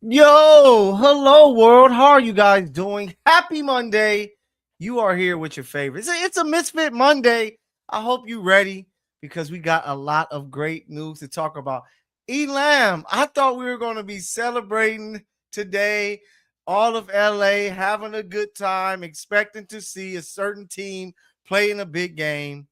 Yo, hello world. How are you guys doing? Happy Monday. You are here with your favorites. It's a Misfit Monday. I hope you ready because we got a lot of great news to talk about. Elam, I thought we were going to be celebrating today. All of LA having a good time, expecting to see a certain team playing a big game,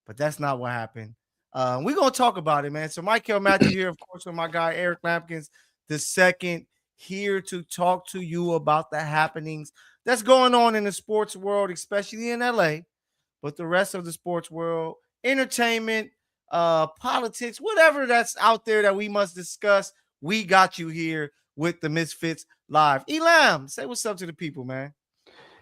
but that's not what happened. We're gonna talk about it, man. So Mykell Mathieu here, of course, with my guy Eric Lambkins, the second, here to talk to you about the happenings that's going on in the sports world, especially in LA, but the rest of the sports world, entertainment, politics, whatever that's out there that we must discuss. We got you here with the Misfits Live. Elam, say what's up to the people, man.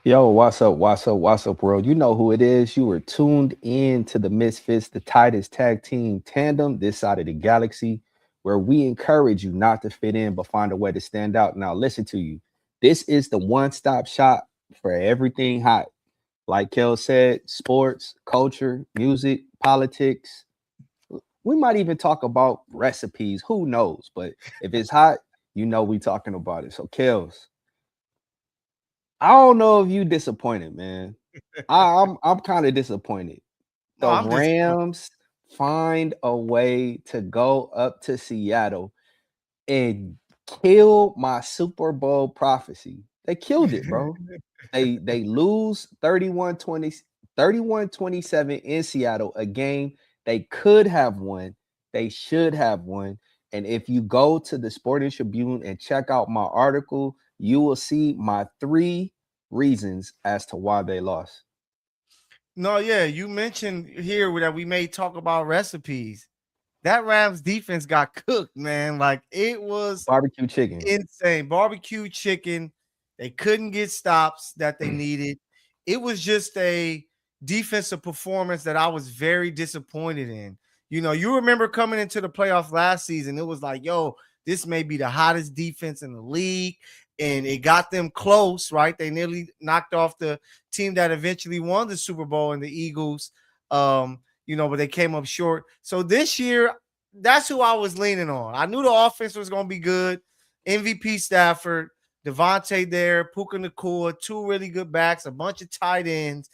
Yo, what's up? What's up? What's up, world? You know who it is. You were tuned in to the Misfits, the tightest tag team tandem this side of the galaxy, where we encourage you not to fit in, but find a way to stand out. Now, listen to you. This is the one-stop shop for everything hot. Like Kel said, sports, culture, music, politics. We might even talk about recipes. Who knows? But if it's hot, you know we talking about it. So, Kels, I don't know if you disappointed, man. I'm kind of disappointed. No, The I'm disappointed. Rams find a way to go up to Seattle and kill my Super Bowl prophecy. They killed it, bro. They lose 31-27 in Seattle, a game they could have won. They should have won. And if you go to the Sporting Tribune and check out my article, you will see my three reasons as to why they lost. No, yeah, you mentioned here that we may talk about recipes. That Rams defense got cooked, man. Like it was Barbecue chicken. insane. Barbecue chicken. They couldn't get stops that they needed. It was just a defensive performance that I was very disappointed in. You remember coming into the playoffs last season, it was like, yo, this may be the hottest defense in the league. And it got them close, right? They nearly knocked off the team that eventually won the Super Bowl and the Eagles. But they came up short. So this year, that's who I was leaning on. I knew the offense was going to be good. MVP Stafford, Devontae there, Puka Nakua, two really good backs, a bunch of tight ends.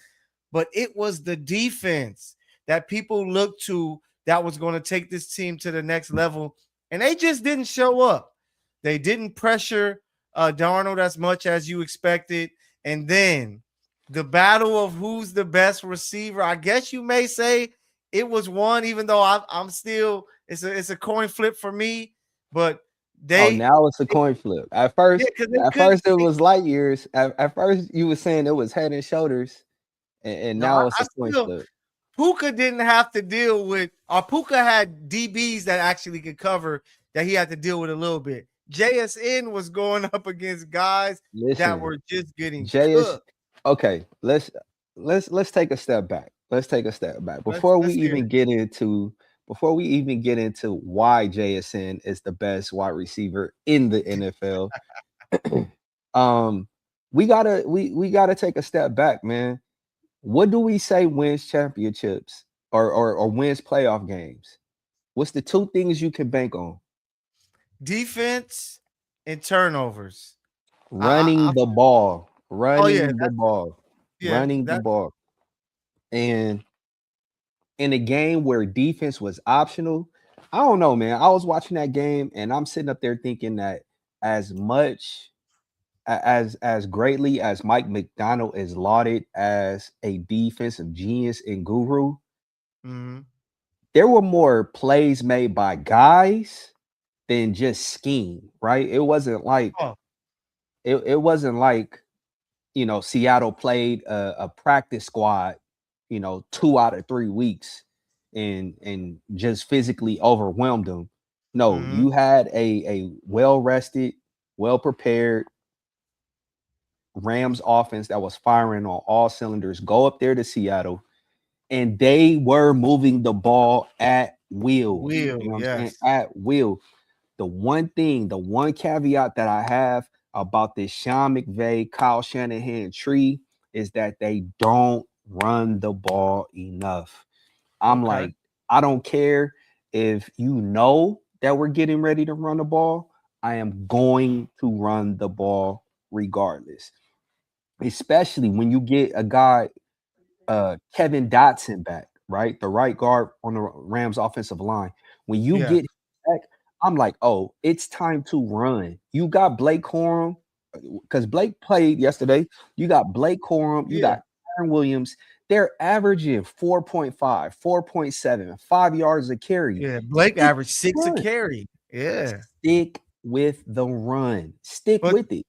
But it was the defense that people looked to that was going to take this team to the next level. And they just didn't show up. They didn't pressure Darnold as much as you expected. And then the battle of who's the best receiver, I guess you may say it was one, even though I'm still it's a coin flip for me. But Oh, they, now it's a coin flip. At yeah, first, because they at couldn't. first it was light years. At first you were saying it was head and shoulders, and No, now it's I a coin still flip. Puka didn't have to deal with, or Puka had DBs that actually could cover that he had to deal with a little bit. JSN was going up against guys that Listen, were just getting JS. cooked. Okay, let's take a step back. Let's take a step back Let's before we let's hear even it. get into why JSN is the best wide receiver in the NFL. um, we gotta take a step back, man. What do we say wins championships or wins playoff games? What's the two things you can bank on? Defense and turnovers. I Running the ball, oh yeah, running the ball, running the that ball. And in a game where defense was optional, I don't know, man. I was watching that game and I'm sitting up there thinking that as much as greatly as Mike McDonald is lauded as a defensive genius and guru, mhm. there were more plays made by guys than just scheme, right? Oh, It wasn't like Seattle played a practice squad, 2 out of 3 weeks and just physically overwhelmed them. No, mhm. you had a well rested, well prepared Rams offense that was firing on all cylinders. Go up there to Seattle, and they were moving the ball at will. You Will, know what I'm saying? yes. At will. The one caveat that I have about this Sean McVay, Kyle Shanahan tree is that they don't run the ball enough. I'm Okay. like, I don't care if you know that we're getting ready to run the ball. I am going to run the ball regardless. Especially when you get a guy, Kevin Dotson back, right? The right guard on the Rams offensive line. When you Yeah, get him back, I'm like, oh, it's time to run. You got Blake Corum, because Blake played yesterday. You got Blake Corum, you yeah, got Aaron Williams. They're averaging 4.5, 4.7, 5 yards a carry. yeah. Blake Stick averaged with the 6 a run. carry. Yeah. Stick with the run. Stick But with it.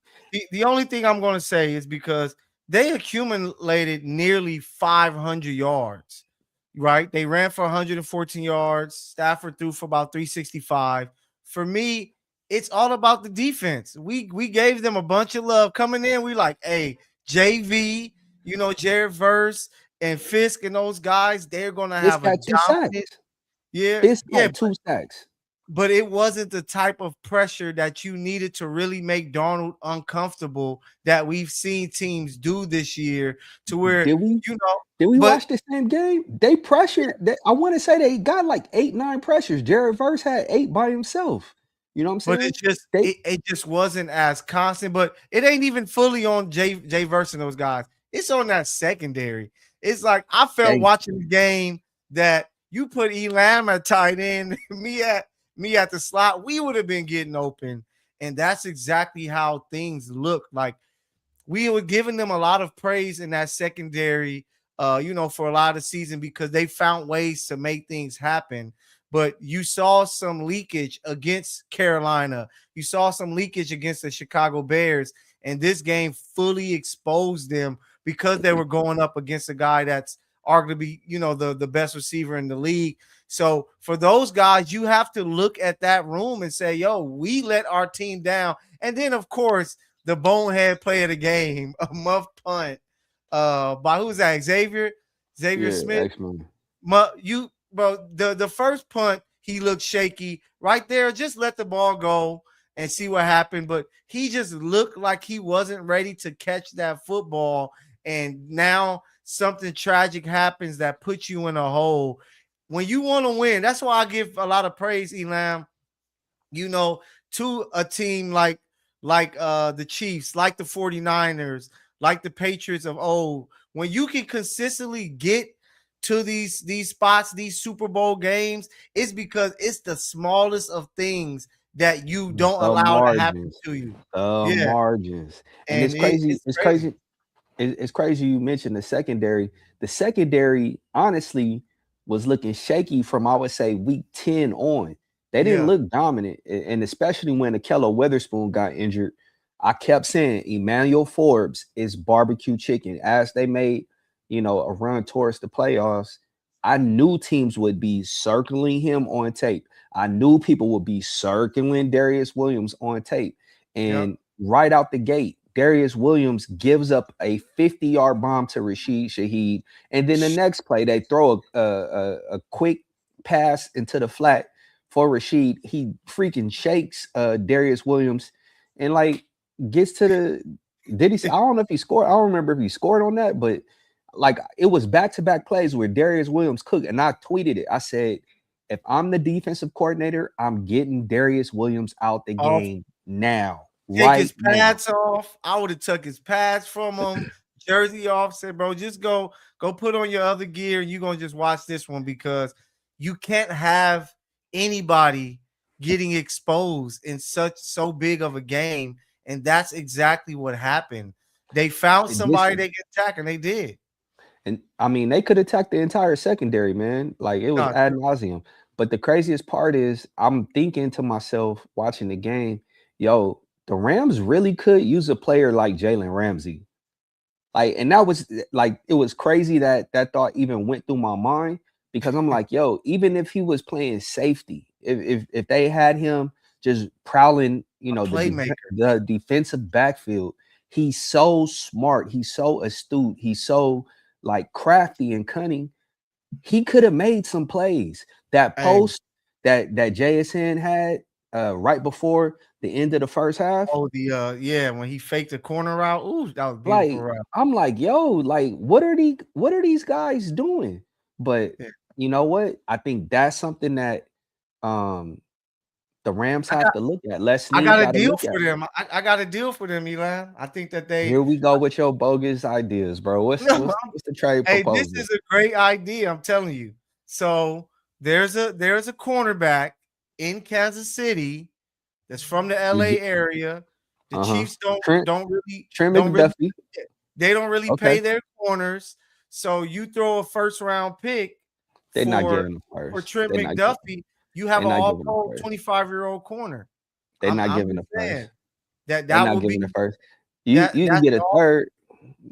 the only thing I'm going to say is because they accumulated nearly 500 yards, right? They ran for 114 yards. Stafford threw for about 365. For me, it's all about the defense. We gave them a bunch of love coming in. We like, hey, JV, Jared Verse and Fisk and those guys, they're going to Fisk have a had 2 dominant. sacks. Yeah, Fisk yeah, had 2 sacks. but it wasn't the type of pressure that you needed to really make Darnold uncomfortable that we've seen teams do this year to where, Did we you know, did we but watch the same game? They pressured. I want to say they got like 8, 9 pressures. Jared Verse had 8 by himself. You know what I'm but saying? it's just They it just wasn't as constant. But it ain't even fully on Jay Verse and those guys. It's on that secondary. It's like I felt thank watching the game that you put Elam at tight end, me at the slot, we would have been getting open. And that's exactly how things look. Like we were giving them a lot of praise in that secondary, for a lot of the season because they found ways to make things happen. But you saw some leakage against Carolina. You saw some leakage against the Chicago Bears. And this game fully exposed them because they were going up against a guy that's arguably, the best receiver in the league. So for those guys, you have to look at that room and say, yo, we let our team down. And then, of course, the bonehead play of the game, a muff punt by who's that? Xavier yeah, Smith. X-Men. The first punt, he looked shaky right there. Just let the ball go and see what happened. But he just looked like he wasn't ready to catch that football. And now something tragic happens that puts you in a hole. When you want to win, that's why I give a lot of praise, Elam, you know, to a team like the Chiefs, like the 49ers, like the Patriots of old. When you can consistently get to these spots, these Super Bowl games, it's because it's the smallest of things that you don't The allow to happen margins. to you. The Yeah, margins. And and it's It's crazy. crazy. It's crazy you mentioned the secondary. The secondary, honestly, was looking shaky from, I would say, week 10 on. They didn't Yeah, look dominant. And especially when Akello Witherspoon got injured, I kept saying Emmanuel Forbes is barbecue chicken. As they made, a run towards the playoffs, I knew teams would be circling him on tape. I knew people would be circling Darius Williams on tape. yeah. And right out the gate, Darius Williams gives up a 50-yard bomb to Rashid Shaheed. And then the next play, they throw a quick pass into the flat for Rashid. He freaking shakes Darius Williams and like gets to the did he I don't know if he scored. I don't remember if he scored on that, but like it was back-to-back plays where Darius Williams cooked. And I tweeted it. I said, if I'm the defensive coordinator, I'm getting Darius Williams out the Off, game now, take right his now. pads off. I would have took his pads from him, jersey off. Said, bro, just go put on your other gear, and you're gonna just watch this one because you can't have anybody getting exposed in so big of a game. And that's exactly what happened. They found somebody Listen, they could attack, and they did. and I mean, they could attack the entire secondary, man. Like it was No, ad nauseum. But the craziest part is, I'm thinking to myself watching the game, yo, the Rams really could use a player like Jalen Ramsey. Like, and that was like, it was crazy that that thought even went through my mind because I'm like, yo, even if he was playing safety, if they had him just prowling, a playmaker. the defensive backfield, he's so smart, he's so astute, he's so like crafty and cunning. He could have made some plays. That Hey, post that JSN had right before the end of the first half, oh yeah, when he faked the corner route, ooh, that was a beautiful like route. I'm like, yo, like what are these guys doing? But Yeah. you know what? I think that's something that um the Rams I have got to look at. Les I Snead got a got to deal look for at. them. I got a deal for them, Elan. I think that they Here we go with your bogus ideas, bro. What's no, what's what's the trade hey, this proposal? is a great idea. I'm telling you. So there's a cornerback in Kansas City that's from the You LA get area. The uh-huh. Chiefs don't Trent don't really Trent don't really McDuffie. they don't really Okay. pay their corners. So you throw a first round pick They're not for giving him first. Trent McDuffie, you have They're an not all giving him pro first. 25-year-old corner. They're not I'm giving just him first. saying that They're that not would giving him be first. You can that's get a all. third.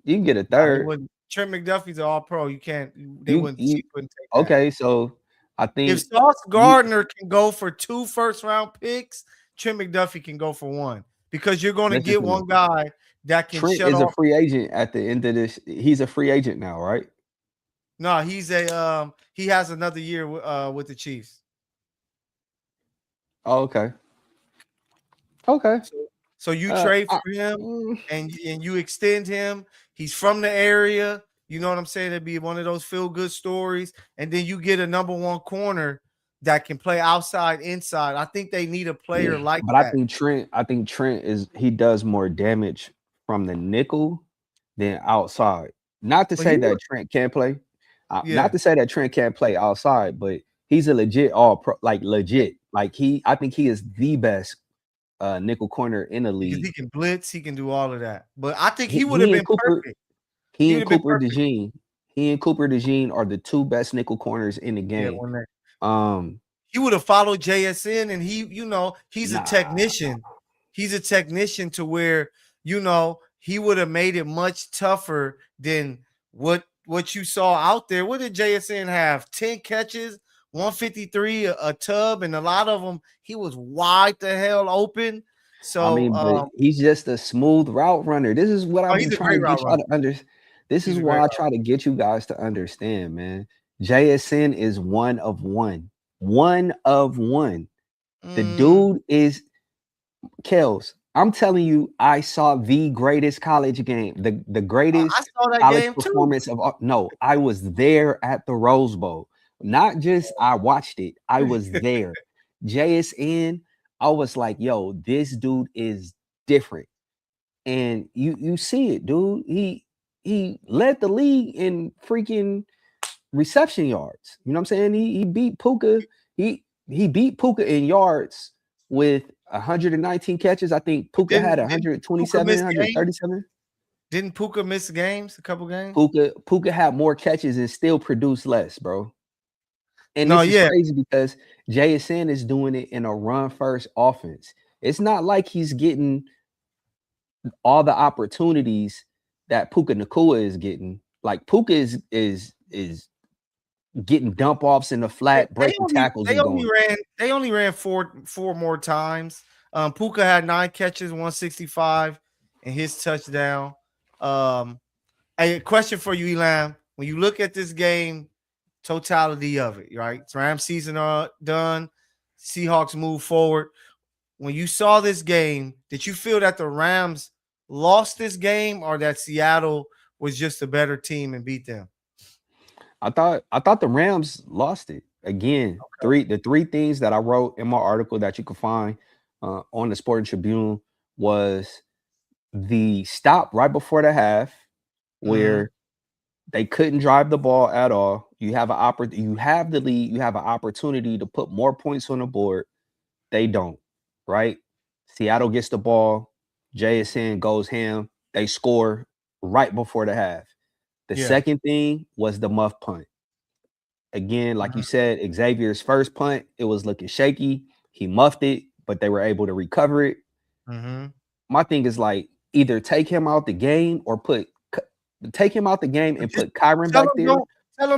You can get a No, they third. wouldn't. Trent McDuffie's an all pro. You can't. They wouldn't. You Chiefs wouldn't take that. okay, so I If think Sauce you Gardner can go for 2 first-round picks, Trent McDuffie can go for 1 because you're going to listen get to me. one guy that can Trent shut is a off. free agent at the end of this. He's a free agent now, right? No, he has another year with the Chiefs. Oh, okay. Okay. So, so you Uh, trade I, for him mm, and you extend him. He's from the area. You know what I'm saying? It'd be one of those feel good stories. And then you get a number 1 corner that can play outside, inside. I think they need a player like but I that. think Trent is he does more damage from the nickel than outside. Not to But say he would, that Trent can't play. Not yeah. to say that Trent can't play outside, but he's a legit all pro, like legit. Like I think he is the best nickel corner in the Because league. he can blitz, he can do all of that. But I think He, he would have he and been Cooper, perfect. he He would and have been Cooper perfect. DeJean, he and Cooper DeJean are the two best nickel corners in the Yeah, game. one day. Um, He would have followed JSN and he's a nah, technician. He's a technician to where, he would have made it much tougher than what you saw out there. What did JSN have? 10 catches, 153, a tub, and a lot of them he was wide the hell open. I So mean, but he's just a smooth route runner. This is what I oh, be he's a trying to great get route y'all runner. to understand. This is He's a great why I route. try to get you guys to understand, man. JSN is one of one. One of one. The Mm, dude is Kels. I'm telling you, I saw the greatest college game, the I greatest saw that college game too. performance of all. No, I was there at the Rose Bowl. Not just I watched it, I was there. JSN, I was like, yo, this dude is different. And you see it, dude. He led the league in freaking reception yards. You know what I'm saying? He beat Puka. He beat Puka in yards with 119 catches. I think Puka had Didn't Puka 127, miss games? 137. Didn't Puka miss games? A couple games? Puka had more catches and still produced less, bro. And No, this is yeah. crazy because JSN is doing it in a run first offense. It's not like he's getting all the opportunities that Puka Nakua is getting. Like Puka is getting dump offs in the They, flat, they breaking only tackles they and only going. ran they only ran four more times. Puka had 9 catches, 165, and his touchdown. Um, a question for you, Elam. When you look at this game, totality of it, right? Rams season are done. Seahawks move forward. When you saw this game, did you feel that the Rams lost this game or that Seattle was just a better team and beat them? I thought the Rams lost it again. The three things that I wrote in my article that you can find on the Sporting Tribune was the stop right before the half, Mm-hmm. where they couldn't drive the ball at all. You have the lead. You have an opportunity to put more points on the board. They don't, right? Seattle gets the ball. JSN goes ham. They score right before the half. The Yeah. second thing was the muff punt. Again, like you Mhm. said, Xavier's first punt, it was looking shaky. He muffed it, but they were able to recover it. Mhm. My thing is like either take him out the game or take him out the game But and just put Kyron tell back them there,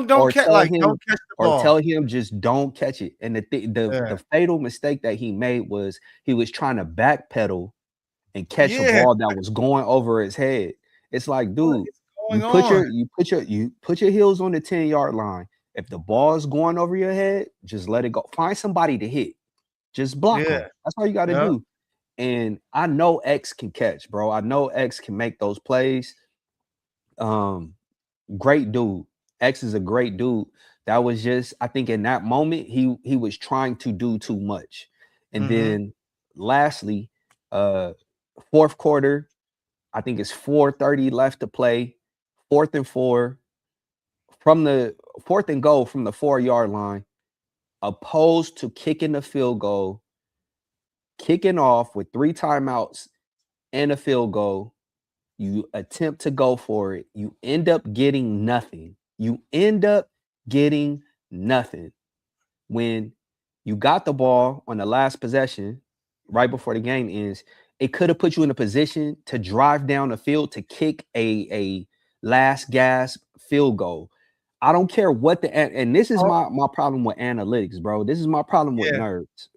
don't or catch tell like him don't catch the or tell ball. him just don't catch it. And Yeah. the fatal mistake that he made was he was trying to backpedal and catch a Yeah. ball that was going over his head. It's like, What dude, is going on? you put your heels on the 10-yard line. If the ball is going over your head, just let it go. Find somebody to hit. Just block Yeah. them. That's all you got to Yeah. do. And I know X can catch, bro. I know X can make those plays. Um, Great dude. X is a great dude. That was just, I think, in that moment, he was trying to do too much. And Mm-hmm. then lastly, fourth quarter, I think it's 4:30 left to play, 4th and 4 from the fourth and goal from the 4-yard line, opposed to kicking the field goal, kicking off with 3 timeouts and a field goal. You attempt to go for it. You end up getting nothing. You end up getting nothing. When you got the ball on the last possession, right before the game ends, it could have put you in a position to drive down the field to kick a last gasp field goal. I don't care what and this is Oh, my problem with analytics, bro. This is my problem with yeah. nerds.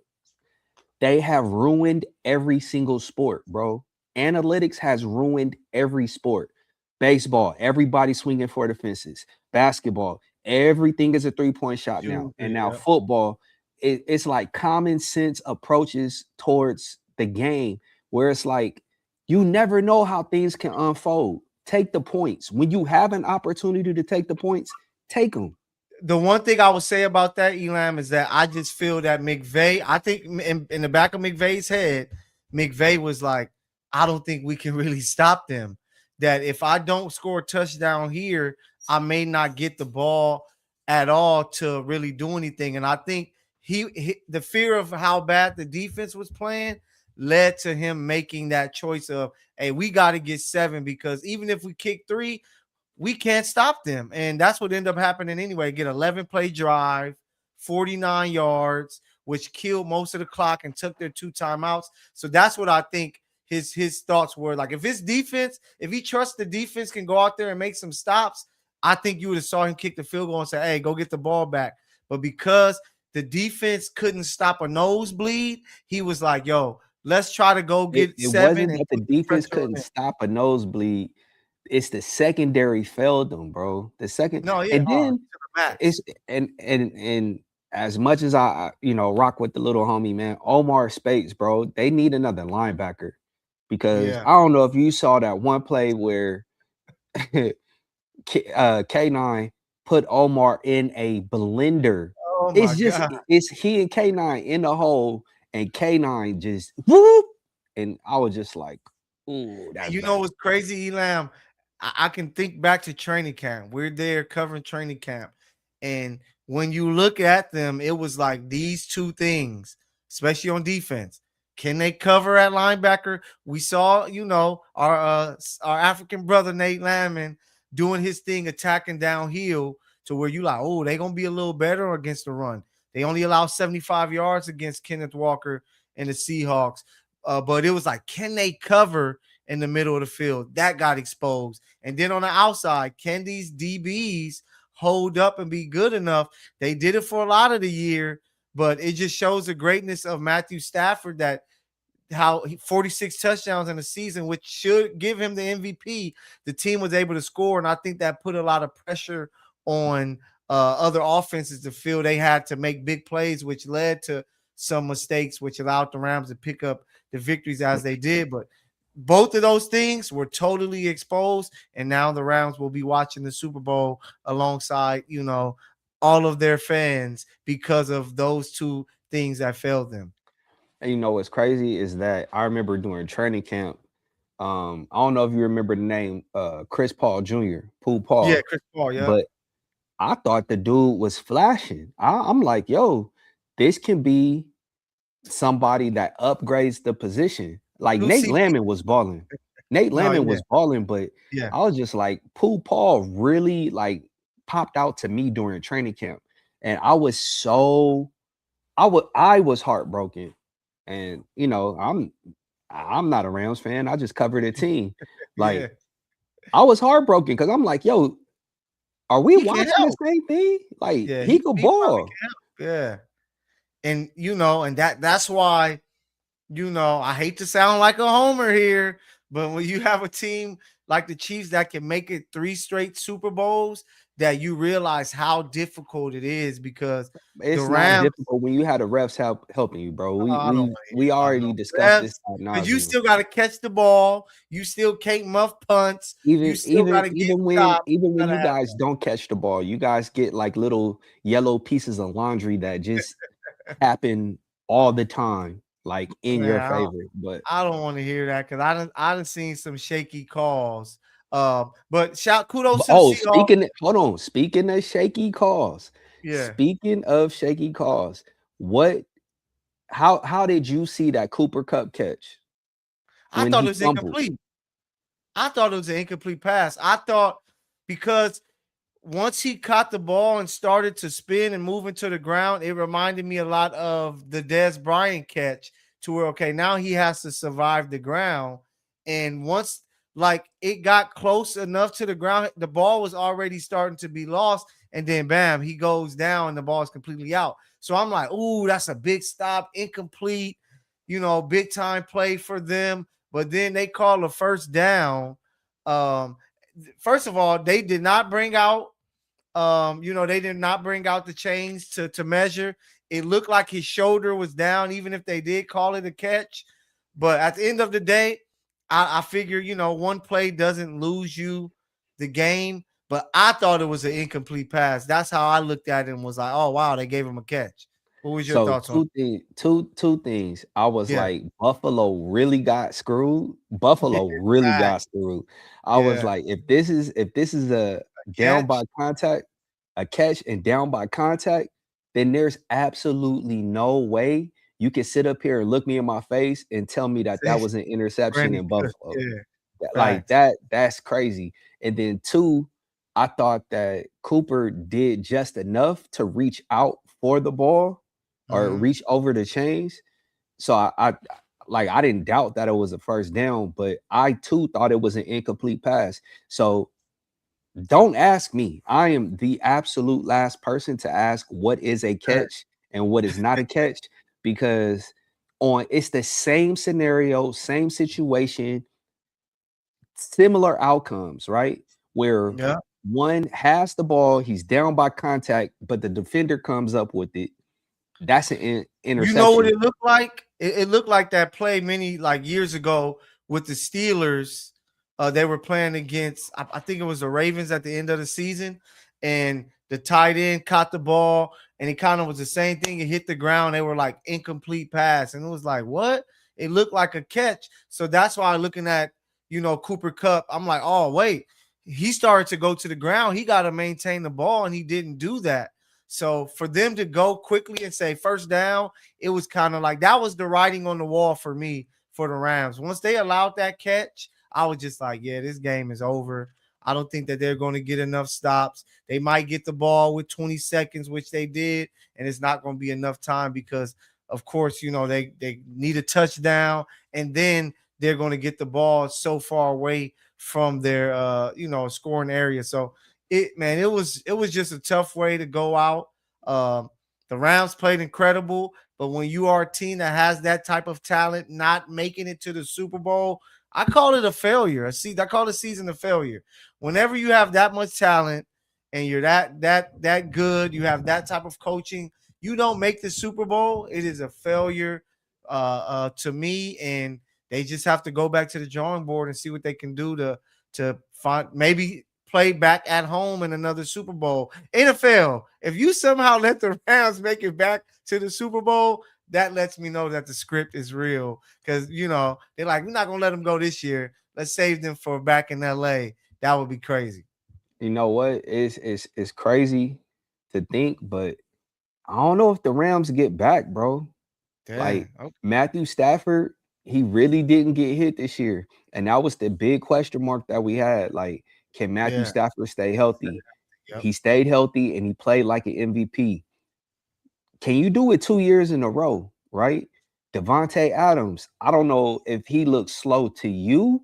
They have ruined every single sport, bro. Analytics has ruined every sport. Baseball, everybody swinging for the fences. Basketball, everything is a three-point shot now. And Stupid. now Yeah. football, it's like common sense approaches towards the game where it's like you never know how things can unfold. Take the points. When you have an opportunity to take the points, take them. The one thing I would say about that, Elam, is that I just feel that McVay, I think in the back of McVay's head, McVay was like, I don't think we can really stop them. That if I don't score a touchdown here, I may not get the ball at all to really do anything. And I think the fear of how bad the defense was playing led to him making that choice of, hey, we got to get 7 because even if we kick 3, we can't stop them. And that's what ended up happening anyway. Get 11 play drive, 49 yards, which killed most of the clock and took their 2 timeouts. So that's what I think his thoughts were. Like if his defense, if he trusts the defense can go out there and make some stops, I think you would have saw him kick the field goal and say, hey, go get the ball back. But because the defense couldn't stop a nosebleed, he was like, yo, let's try to go It, get it 7 wasn't and that the put the defense pressure on couldn't them. stop a nosebleed. It's the secondary failed them, bro. The second, No, yeah, and then to the max. it's and as much as I rock with the little homie, man, Omar Speights, bro, they need another linebacker because Yeah. I don't know if you saw that one play where K9 put Omar in a blender. Oh my It's just God. it's he and K9 in the hole, and K9 just whoop, and I was just like, ooh, And that's you know bad. what's crazy, Elam? I can think back to training camp. We're there covering training camp. And when you look at them, it was like these two things, especially on defense. Can they cover at linebacker? We saw, our African brother Nate Landman doing his thing, attacking downhill to where you like, oh, they're gonna be a little better against the run. They only allow 75 yards against Kenneth Walker and the Seahawks. But it was like, can they cover in the middle of the field? That got exposed. And then on the outside, can these DBs hold up and be good enough? They did it for a lot of the year, but it just shows the greatness of Matthew Stafford that how 46 touchdowns in a season, which should give him the MVP. The team was able to score, and I think that put a lot of pressure on other offenses to feel they had to make big plays, which led to some mistakes, which allowed the Rams to pick up the victories as they did. But both of those things were totally exposed, and now the Rams will be watching the Super Bowl alongside, all of their fans because of those two things that failed them. And you know what's crazy is that I remember during training camp. I don't know if you remember the name Chris Paul Jr., Pool Yeah, Paul, Chris Paul, yeah. but I thought the dude was flashing. I'm like, yo, this can be somebody that upgrades the position. Like Who Nate CP? Landman was balling. Nate No, Landman yeah, was balling, but yeah. I was just like, Pool Paul really like popped out to me during training camp. And I was I was heartbroken. And I'm not a Rams fan. I just covered a team. Yeah. Like I was heartbroken because I'm like, yo, are we He can watching the help. same thing? Like Yeah, he he could he probably ball. can help. Yeah. And and that's why, I hate to sound like a homer here, but when you have a team like the Chiefs that can make it 3 straight Super Bowls, that you realize how difficult it is because the It's not Rams, difficult when you had the refs helping you, bro. We I don't we want to hear we about already no discussed this refs ad because you nauseum. still got to catch the ball. You still can't muff punts. You Even still got even to get even when stops. even You when got you to have guys don't catch the ball, you guys get like little yellow pieces of laundry that just happen all the time. like in Man, your favor. But I don't want to hear that because I done seen some shaky calls. But kudos to the oh, Seahawks. hold on. Speaking of shaky calls, Yeah, speaking of shaky calls, what how did you see that Cooper Cup catch I when thought it he was fumbled? incomplete. I thought it was an incomplete pass. I thought because once he caught the ball and started to spin and move into the ground, it reminded me a lot of the Des Bryant catch to where, okay, now he has to survive the ground. And once like it got close enough to the ground, the ball was already starting to be lost. And then bam, he goes down and the ball is completely out. So I'm like, ooh, that's a big stop, incomplete, big time play for them. But then they call a first down. Um, First of all, they did not bring out they did not bring out the chains to measure. It looked like his shoulder was down, even if they did call it a catch. But at the end of the day, I figure, one play doesn't lose you the game. But I thought it was an incomplete pass. That's how I looked at it and was like, oh wow, they gave him a catch. What was your So thoughts on it? two things. I was Yeah. like, Buffalo really got screwed. Buffalo really Fact. got screwed. I was Yeah. like, if this is a down by Catch. contact, a catch and down by contact, then there's absolutely no way you can sit up here and look me in my face and tell me that that See, was an interception Brandon in Cook. Buffalo. Yeah. Like Facts. that's crazy. And then two, I thought that Cooper did just enough to reach out for the ball or Mm-hmm. reach over the chains. So I didn't doubt that it was a first down, but I too thought it was an incomplete pass. So don't ask me. I am the absolute last person to ask what is a catch and what is not a catch because on it's the same scenario, same situation, similar outcomes, right? Where Yeah. one has the ball, he's down by contact, but the defender comes up with it. That's an You know what interception. it looked like? It looked like that play many like years ago with the Steelers. They were playing against, I think it was the Ravens at the end of the season, and the tight end caught the ball, and it kind of was the same thing. It hit the ground. They were like incomplete pass, and it was like what? It looked like a catch. So that's why looking at Cooper Cup, I'm like, oh wait, he started to go to the ground. He got to maintain the ball, and he didn't do that. So for them to go quickly and say first down, it was kind of like that was the writing on the wall for me for the Rams. Once they allowed that catch, I was just like, yeah, this game is over. I don't think that they're going to get enough stops. They might get the ball with 20 seconds, which they did, and it's not going to be enough time because, of course, they need a touchdown, and then they're going to get the ball so far away from their scoring area. So it was just a tough way to go out. Um, the Rams played incredible, but when you are a team that has that type of talent, not making it to the Super Bowl, I call it a failure. I call the season a failure. Whenever you have that much talent and you're that good, you have that type of coaching, you don't make the Super Bowl. It is a failure to me, and they just have to go back to the drawing board and see what they can do to find maybe play back at home in another Super Bowl. NFL, if you somehow let the Rams make it back to the Super Bowl, that lets me know that the script is real. Because they're like, we're not gonna let them go this year. Let's save them for back in LA. That would be crazy. You know what? It's crazy to think, but I don't know if the Rams get back, bro. Damn. Like Okay. Matthew Stafford, he really didn't get hit this year. And that was the big question mark that we had. Like, can Matthew Yeah. Stafford stay healthy? Yep. He stayed healthy and he played like an MVP. Can you do it 2 years in a row, right? Devontae Adams, I don't know if he looks slow to you,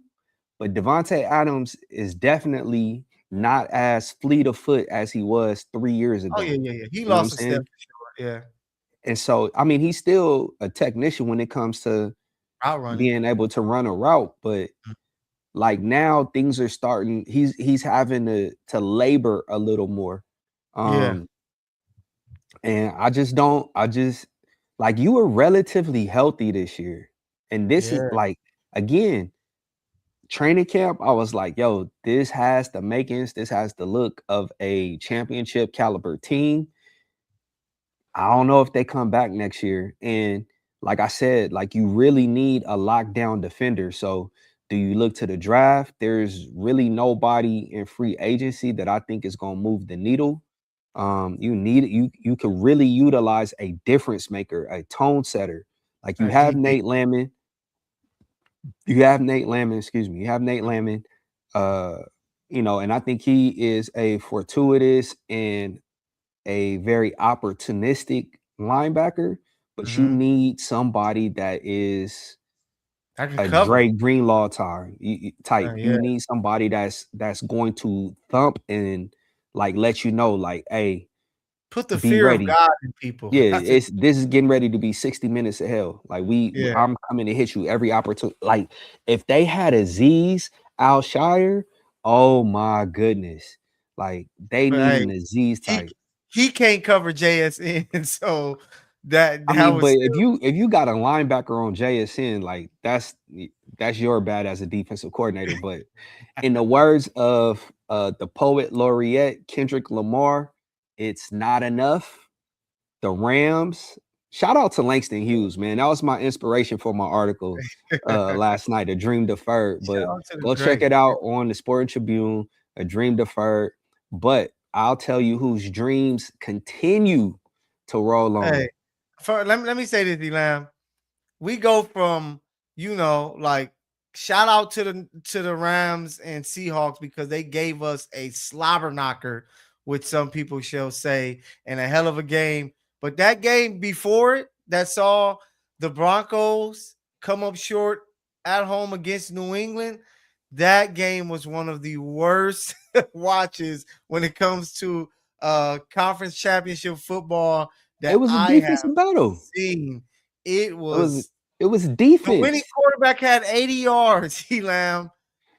but Devontae Adams is definitely not as fleet of foot as he was 3 years Oh yeah, ago. yeah, yeah. He You know what I'm lost a step saying? for sure. Yeah. And so, I mean, he's still a technician when it comes to Route running. being able to run a route, but like now things are starting. He's having to labor a little more. Yeah. Um, and I just like you were relatively healthy this year. And this is Yeah. like again, training camp, I was like, yo, this has the makings, this has the look of a championship caliber team. I don't know if they come back next year. And like I said, like you really need a lockdown defender. So do you look to the draft? There's really nobody in free agency that I think is gonna move the needle. You can really utilize a difference maker, a tone setter. Like you have DB. Nate Landman, you have Nate Landman, excuse me, you have Nate Landman, uh, and I think he is a fortuitous and a very opportunistic linebacker, but you Mm-hmm. need somebody that is I can a cover. Dre Greenlaw type. Yeah. You need somebody that's going to thump and like let you know, like, hey, Put the be fear of ready. God in people. Yeah, That's it. this is getting ready to be 60 minutes of hell. Like Yeah. I'm coming to hit you every opportunity. Like if they had a Z's Alshire, oh my goodness. Like they But need hey, an Aziz he type. he can't cover JSN, so that I that mean, but was if you got a linebacker on JSN, like that's your bad as a defensive coordinator. But in the words of the poet laureate Kendrick Lamar, it's not enough. The Rams. Shout out to Langston Hughes, man. That was my inspiration for my article still. last night, A Dream Deferred. Shout But out to the go check great. it out on the Sporting Tribune, A Dream Deferred. But I'll tell you whose dreams continue to roll Hey, on. let me say this, Elam. We go from like shout out to the Rams and Seahawks because they gave us a slobber knocker, which some people shall say, and a hell of a game. But that game before it, that saw the Broncos come up short at home against New England, that game was one of the worst watches when it comes to conference championship football It that was a I have defensive battle. seen. It It was was it was the winning defense. quarterback had 80 yards, Elam.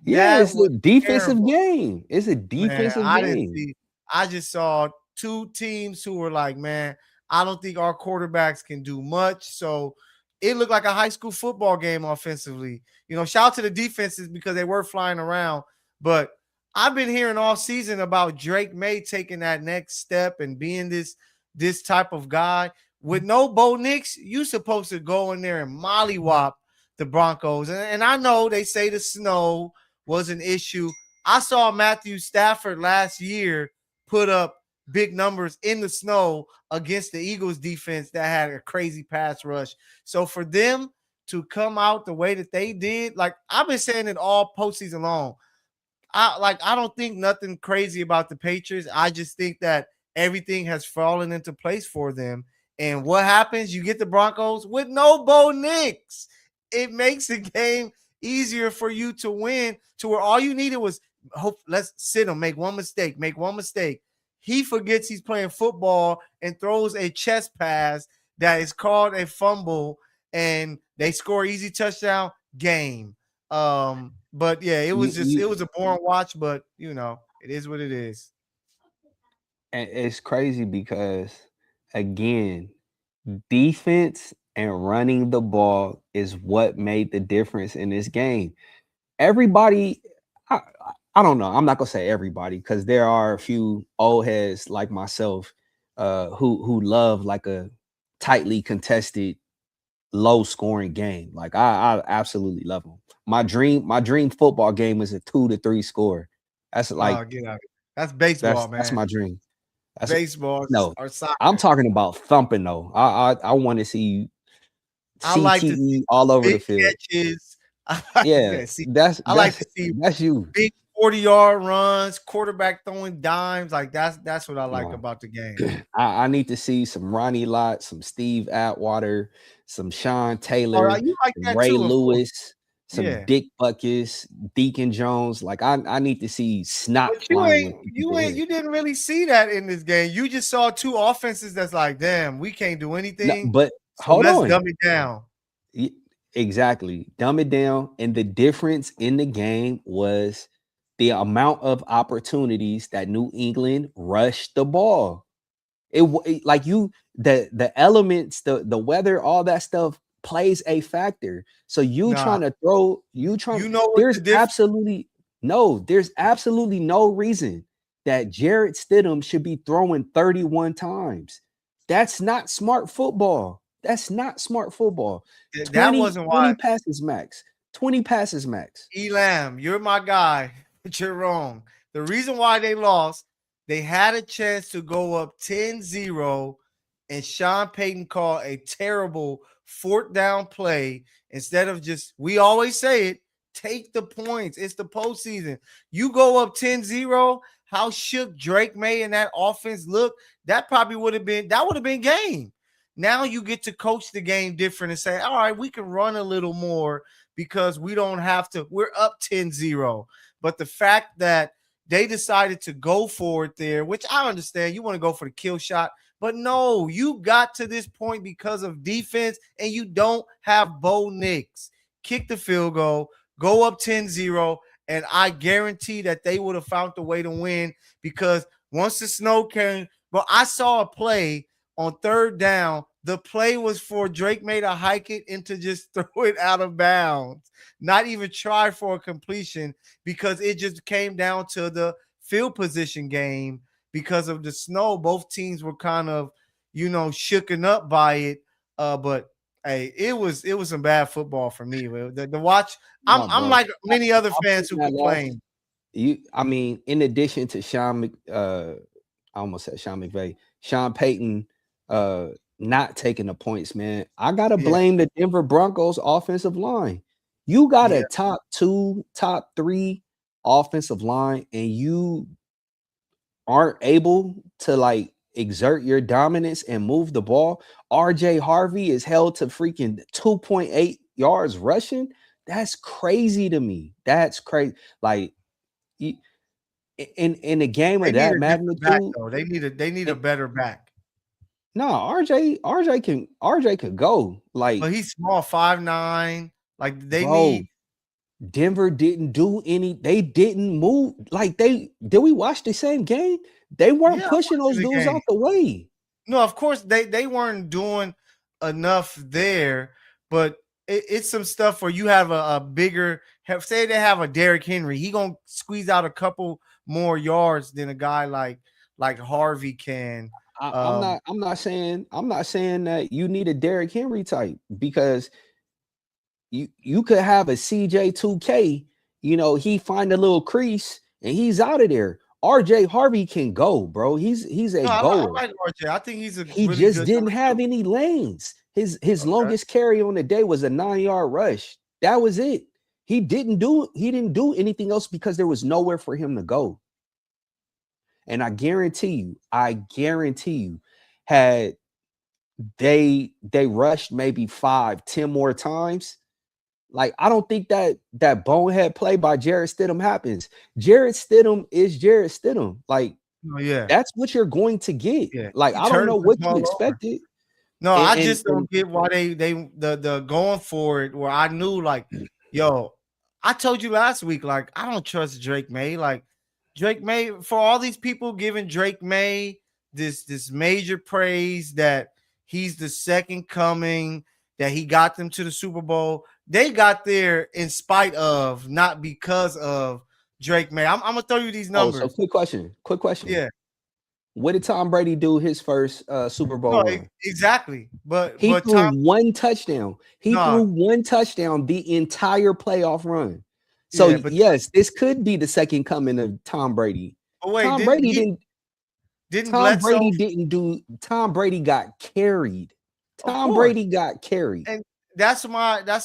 Yeah, That it's a was defensive terrible. game. It's a Man, defensive I didn't game. see. I just saw two teams who were like, man, I don't think our quarterbacks can do much. So it looked like a high school football game offensively. Shout out to the defenses because they were flying around. But I've been hearing all season about Drake May taking that next step and being this type of guy. With no Bo Nix, you supposed to go in there and mollywop the Broncos. And I know they say the snow was an issue. I saw Matthew Stafford last year put up big numbers in the snow against the Eagles defense that had a crazy pass rush. So for them to come out the way that they did, like I've been saying it all postseason long. I don't think nothing crazy about the Patriots. I just think that everything has fallen into place for them. And what happens? You get the Broncos with no Bo Nix. It makes the game easier for you to win to where all you needed was hope. Let's sit him, make one mistake, make one mistake. He forgets he's playing football and throws a chest pass that is called a fumble, and they score easy touchdown. Game. But yeah, You, it you was a boring watch, but it is what it is. and it's crazy because again, defense and running the ball is what made the difference in this game. Everybody, I, I don't know. I'm not gonna say everybody because there are a few old heads like myself who love like a tightly contested, low scoring game. Like I absolutely love them. My dream football game is a 2 to 3 score. That's like Oh, get out. That's baseball, that's man. my dream. That's Baseball no. or I'm soccer. talking about thumping though. I want to see I like to see CTE all over the big field. catches. I like to Yeah, see. that's I like that's to see that's you. big 40-yard runs, quarterback throwing dimes. Like that's what I like No. about the game. I need to see some Ronnie Lott, some Steve Atwater, some Sean Oh, Taylor, you like some that Ray too, of course. Lewis, some Yeah. Dick Buckus, Deacon Jones. Like I need to see snot But you flying ain't with you people's ain't head. you didn't really see that in this game. You just saw two offenses that's like, damn, we can't do No, anything. but So hold let's on. dumb it down. Y- Exactly. Dumb it down. And the difference in the game was the amount of opportunities that New England rushed the ball. Like you the elements, the weather, all that stuff plays a factor. So you Nah, trying to throw, you trying, you know what there's the difference? absolutely no reason that Jarrett Stidham should be throwing 31 times. That's not smart football. That's not smart football. That 20, wasn't 20 why. passes max. 20 passes max. Elam, you're my guy, but you're wrong. The reason why they lost, they had a chance to go up 10-0, and Sean Payton called a terrible fourth down play instead of just, we always say it, take the points. It's the postseason. You go up 10-0, how shook Drake May and that offense look, that probably would have been game. Now you get to coach the game different and say, all right, we can run a little more because we don't have to. We're up 10-0. But the fact that they decided to go for it there, which I understand, you want to go for the kill shot, but no, you got to this point because of defense and you don't have Bo Nix. Kick the field goal, go up 10-0, and I guarantee that they would have found a way to win because once the snow came, but I saw a play on third down. The play was for Drake May to hike it and to just throw it out of bounds, not even try for a completion because it just came down to the field position game because of the snow. Both teams were kind of, shooken up by it. But hey, it was some bad football for me. The watch, I'm No, I'm bro. like many other I'm fans putting who that loss. complain. I mean, in addition to I almost said Sean McVay, Sean Payton not taking the points, man. I gotta Yeah, blame the Denver Broncos offensive line. You got yeah. a top 2, top 3 offensive line, and you aren't able to like exert your dominance and move the ball. RJ Harvey is held to freaking 2.8 yards rushing. That's crazy to me. That's crazy. Like in a game They of need that a different back magnitude, though. They need a it, better back. no, RJ could go. Like, But he's small, 5'9". Like they bro, need. Denver didn't do any, they didn't move. Like, did we watch the same game? They weren't Yeah, I'm pushing those watching the dudes game. out the way. No, of course they weren't doing enough there, but it's some stuff where you have a bigger. Say they have a Derrick Henry, he gonna squeeze out a couple more yards than a guy like Harvey can. Um, I'm not saying that you need a Derrick Henry type, because you could have a CJ2K, he find a little crease and he's out of there. RJ Harvey can go, bro. He's a no, I goer. like RJ. I think he's a He really just good didn't number have two. any lanes. His Okay. longest carry on the day was a 9-yard rush. That was it. He didn't do anything else because there was nowhere for him to go. And I guarantee you, had they rushed maybe 5, 10 more times, like, I don't think that bonehead play by Jarrett Stidham happens. Jarrett Stidham is Jarrett Stidham. Like, Oh yeah, that's what you're going to get. yeah. Like, He I don't turns know the what you ball over. expected. No, And I and, just and don't get why the going for it. Where I knew like, yo, I told you last week, like I don't trust Drake May. Like Drake May, for all these people giving Drake May this major praise that he's the second coming, that he got them to the Super Bowl. They got there in spite of, not because of Drake May. I'm gonna throw you these oh, so numbers. quick question. Yeah, What did Tom Brady do his first Super Bowl no, run? exactly. But He threw Tom, one touchdown. He no, threw one touchdown the entire playoff run. So yeah, but yes, this could be the second coming of Tom Brady. wait, Tom didn't Brady he? didn't Didn't Tom Bledsoe? Brady didn't do Tom Brady got carried. Of Tom course. Brady got carried. And that's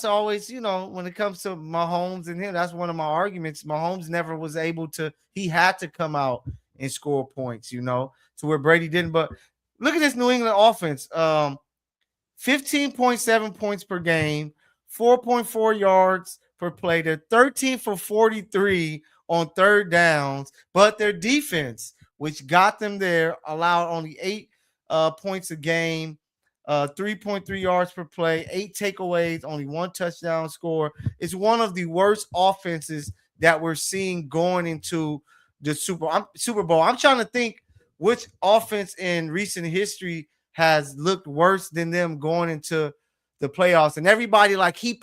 always, when it comes to Mahomes and him, that's one of my arguments. Mahomes never was able to, he had to come out and score points, to where Brady didn't. But look at this New England offense. 15.7 points per game, 4.4 yards per play. They're 13 for 43 on third downs, but their defense, which got them there, allowed only 8 points a game, 3.3 yards per play, 8 takeaways, only one touchdown score. It's one of the worst offenses that we're seeing going into the Super Bowl. I'm trying to think which offense in recent history has looked worse than them going into the playoffs. And everybody, like, he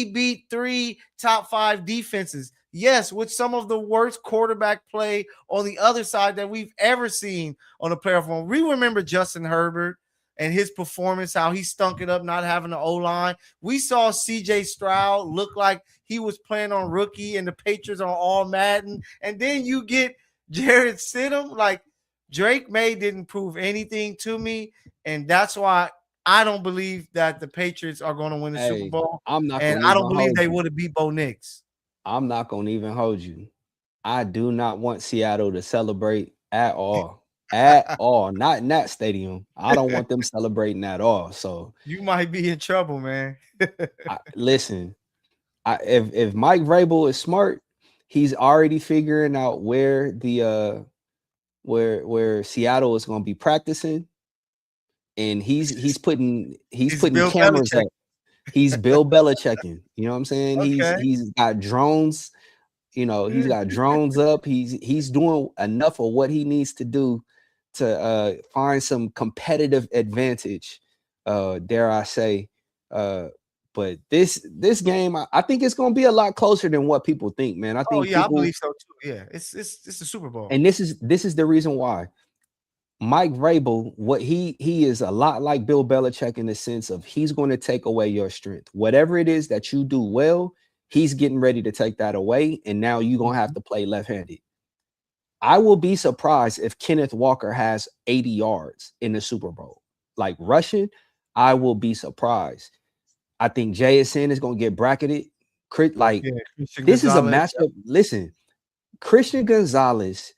beat 3 top 5 defenses. Yes, with some of the worst quarterback play on the other side that we've ever seen on a playoff one. We remember Justin Herbert. and his performance, how he stunk it up, not having the O-line. We saw CJ Stroud look like he was playing on rookie and the Patriots on all Madden. And then you get Jared Stidham. Like, Drake May didn't prove anything to me. And that's why I don't believe that the Patriots are going to win the Super Hey, Bowl. I'm not And gonna I even don't believe hold they you. would have beat Bo Nix. I'm not gonna even hold you. I do not want Seattle to celebrate at all. At all. Not in that stadium. I don't want them celebrating at all. So You might be in trouble, man. listen, if Mike Vrabel is smart, he's already figuring out where the where Seattle is gonna be practicing, and he's putting Bill cameras Belichick. up. He's Bill Belichicking. You know what I'm saying? Okay. He's got drones. You know, he's got drones up. He's doing enough of what he needs to do to find some competitive advantage. Dare I say? But this game, I think it's going to be a lot closer than what people think, man. I Oh think yeah, I people, believe so too. Yeah, it's the Super Bowl. and this is the reason why. Mike Vrabel, what he is a lot like Bill Belichick in the sense of he's going to take away your strength. Whatever it is that you do well, he's getting ready to take that away, and now you're going to have to play left-handed. I will be surprised if Kenneth Walker has 80 yards in the Super Bowl. Like rushing, I will be surprised. I think JSN is going to get bracketed. Like this is a matchup. Listen, Christian Gonzalez,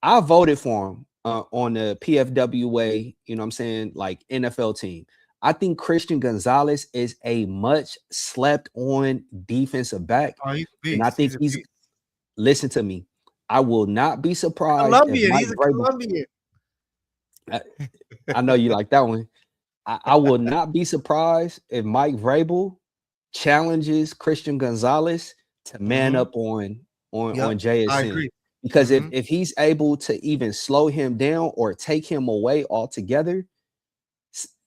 I voted for him on the PFWA, you know what I'm saying, like NFL team. I think Christian Gonzalez is a much slept on defensive back. Oh, he's a beast. And I think listen to me. I will not be surprised Colombian. He's a Colombian. I know you like that one. I will not be surprised if Mike Vrabel challenges Christian Gonzalez to man up on JSN. I agree. Because if he's able to even slow him down or take him away altogether,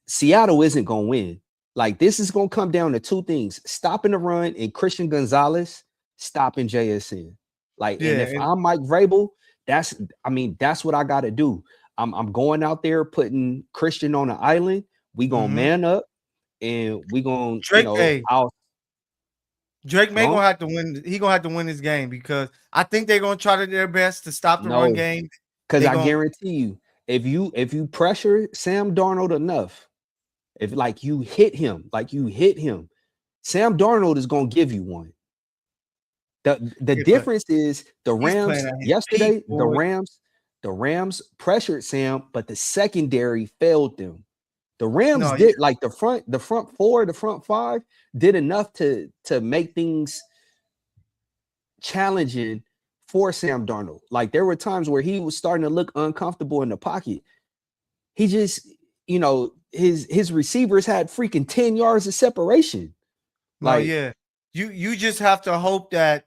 Seattle isn't going to win. Like, this is going to come down to two things: stopping the run and Christian Gonzalez stopping JSN. Like, and if I'm Mike Vrabel, that's what I got to do. I'm going out there putting Christian on an island. We gonna man up, and we gonna Drake May gonna have to win. He gonna have to win this game because I think they're gonna try their best to stop the run game. Because I guarantee you, if you pressure Sam Darnold enough, if you hit him, Sam Darnold is gonna give you one. The difference is the Rams yesterday. The Rams pressured Sam, but the secondary failed them. The Rams did the front four, the front five did enough to make things challenging for Sam Darnold. Like, there were times where he was starting to look uncomfortable in the pocket. He just, his receivers had freaking 10 yards of separation. You just have to hope that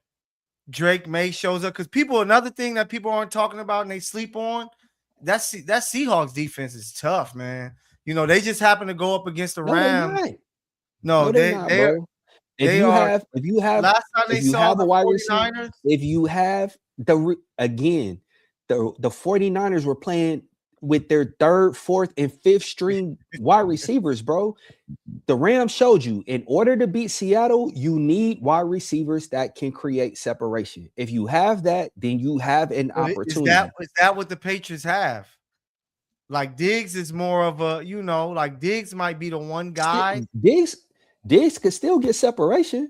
Drake May shows up, because another thing that people aren't talking about and they sleep on, that Seahawks defense is tough, man. They just happen to go up against the Rams. No, they're not, bro. If you have last time they saw the 49ers, if you have the 49ers were playing with their third, fourth, and fifth string wide receivers, bro. The Rams showed you, in order to beat Seattle, you need wide receivers that can create separation. If you have that, then you have an opportunity. Is that what the Patriots have? Like, Diggs is more of a, like Diggs might be the one guy. Diggs could still get separation.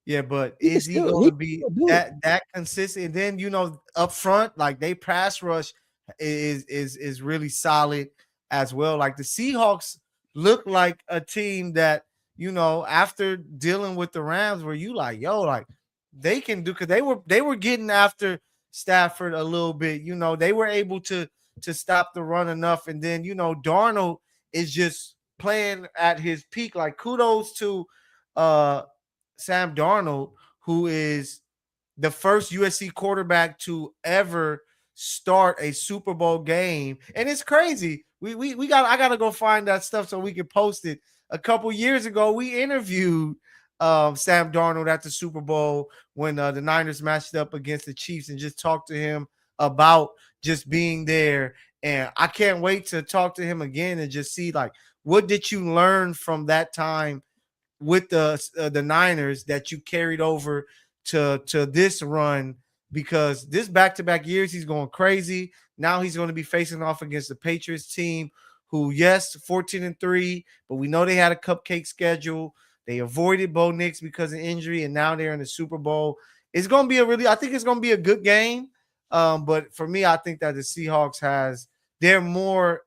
Yeah, but is he going to be that consistent? And then, up front, like, they pass rush is really solid as well. Like, the Seahawks look like a team that, after dealing with the Rams, where you like, they can do, because they were getting after Stafford a little bit. They were able to stop the run enough. And then, Darnold is just playing at his peak. Like, kudos to Sam Darnold, who is the first USC quarterback to ever start a Super Bowl game. And it's crazy. I gotta go find that stuff so we can post it. A couple years ago, we interviewed Sam Darnold at the Super Bowl when the Niners matched up against the Chiefs, and just talked to him about just being there. And I can't wait to talk to him again and just see like what did you learn from that time with the Niners that you carried over to this run, because this back-to-back years he's going crazy. Now he's going to be facing off against the Patriots team who, yes, 14-3, but we know they had a cupcake schedule. They avoided Bo Nix because of injury, and now they're in the Super Bowl. It's going to be I think it's going to be a good game. But for me, I think that the Seahawks they're more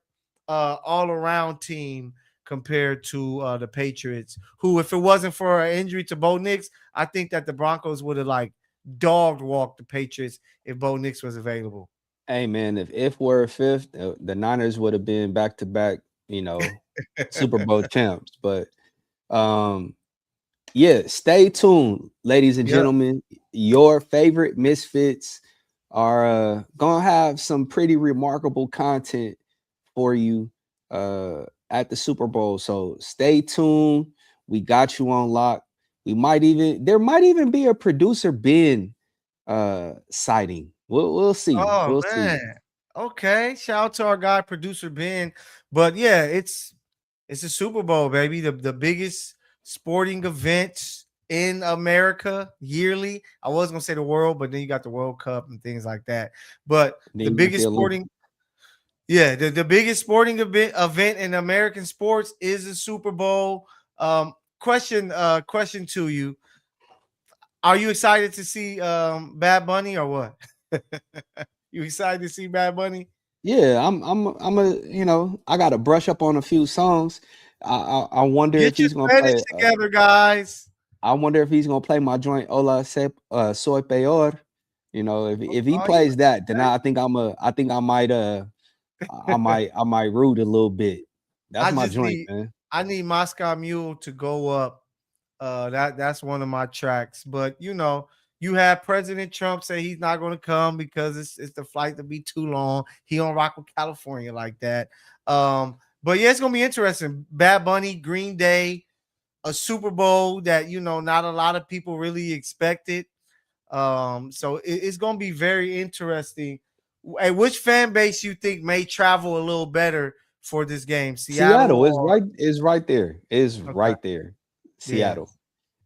all-around team compared to the Patriots, who, if it wasn't for an injury to Bo Nix, I think that the Broncos would have like dog walked the Patriots if Bo Nix was available. Hey man, if we're fifth, the Niners would have been back to back, Super Bowl champs. But yeah, stay tuned, ladies and gentlemen. Your favorite Misfits are gonna have some pretty remarkable content for you at the Super Bowl. So stay tuned. We got you on lock. There might even be a producer Ben sighting. We'll see. Oh We'll see. man. Okay. Shout out to our guy, producer Ben. But yeah, it's a Super Bowl, baby. The biggest sporting event in America yearly. I was gonna say the world, but then you got the World Cup and things like that. But the biggest sporting, the biggest sporting event in American sports is the Super Bowl. Question to you: are you excited to see Bad Bunny or what? You excited to see Bad Bunny? Yeah, I gotta brush up on a few songs. I wonder Get if your he's gonna Spanish play. together, guys. I wonder if he's gonna play my joint "Hola, Soy Peor." If he plays that, then I think I might root a little bit. That's my joint, man. I need Moscow Mule to go up. That's one of my tracks. But you have President Trump say he's not going to come because it's the flight to be too long. He don't rock with California like that. But yeah, it's gonna be interesting. Bad Bunny, Green Day, a Super Bowl that not a lot of people really expected. So it's gonna be very interesting. Hey, which fan base you think may travel a little better for this game? Seattle Seattle is or right there. okay. Right there. Yeah. Seattle.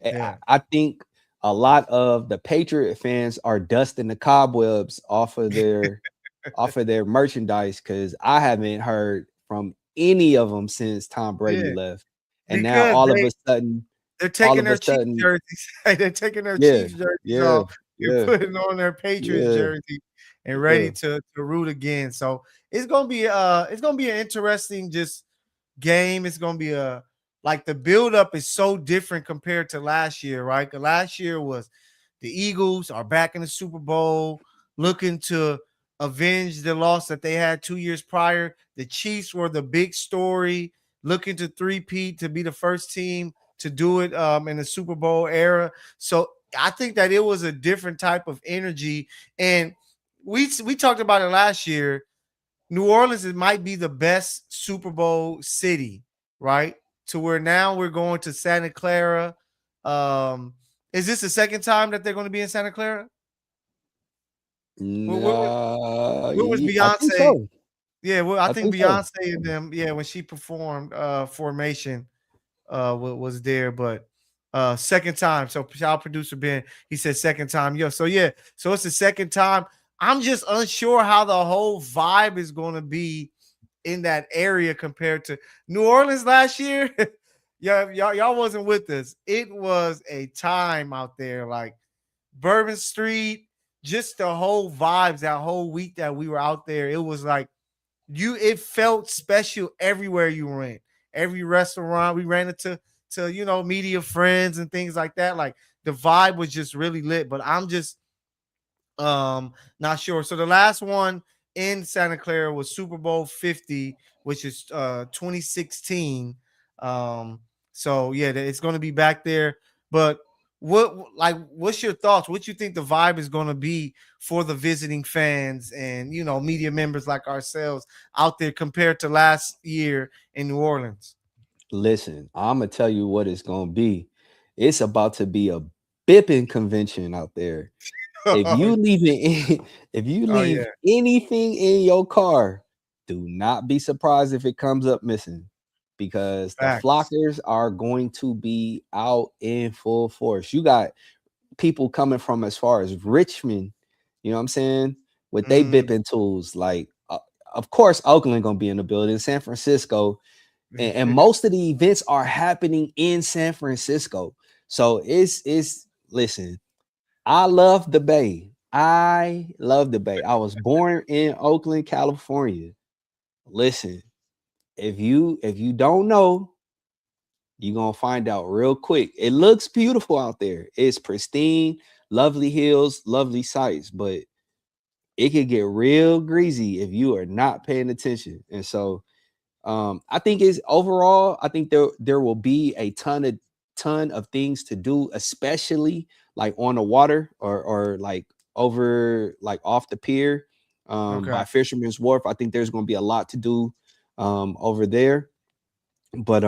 Yeah. I think a lot of the Patriot fans are dusting the cobwebs off of their merchandise, because I haven't heard from any of them since Tom Brady Yeah. left. And now Because all of a sudden, they're taking their Chiefs jerseys. They're taking their Chiefs jerseys off. You're putting on their Patriots jersey and ready to root again. So it's gonna be an interesting just game. It's gonna be like the buildup is so different compared to last year, right? Because last year was the Eagles are back in the Super Bowl, looking to avenge the loss that they had 2 years prior. The Chiefs were the big story, looking to three-peat to be the first team to do it in the Super Bowl era. So I think that it was a different type of energy. And we talked about it last year. New Orleans, it might be the best Super Bowl city, right? To where now we're going to Santa Clara. Is this the second time that they're going to be in Santa Clara? Where was I think Beyonce? so. Yeah, well, I I think think so. Beyonce and them, yeah, when she performed Formation, was there, but second time. So our producer Ben, he said second time. So yeah, so it's the second time. I'm just unsure how the whole vibe is going to be in that area compared to New Orleans last year. Yeah, y'all wasn't with us. It was a time out there, like Bourbon Street, just the whole vibes that whole week that we were out there. It was like it felt special everywhere you went. Every restaurant we ran into media friends and things like that. Like the vibe was just really lit. But I'm just not sure. So the last one in Santa Clara was Super Bowl 50, which is 2016. So yeah, it's going to be back there. But what's your thoughts? What you think the vibe is going to be for the visiting fans and media members like ourselves out there compared to last year in New Orleans? Listen, I'm gonna tell you what it's gonna be. It's about to be a bipping convention out there. If you if you Oh yeah, leave anything in your car, do not be surprised if it comes up missing, because the facts. flockers are going to be out in full force. You got people coming from as far as Richmond, you know what I'm saying, with they Mm. bipping tools. Like, of course, Oakland gonna be in the building, San Francisco, and most of the events are happening in San Francisco. So it's listen. I love the Bay. I love the Bay. I was born in Oakland, California. Listen, if you don't know, you're gonna find out real quick. It looks beautiful out there. It's pristine, lovely hills, lovely sights, but it can get real greasy if you are not paying attention. And so I think is overall, I think there will be a ton of things to do, especially like on the water, or like over, like off the pier, Okay. by Fisherman's Wharf. I think there's going to be a lot to do over there. But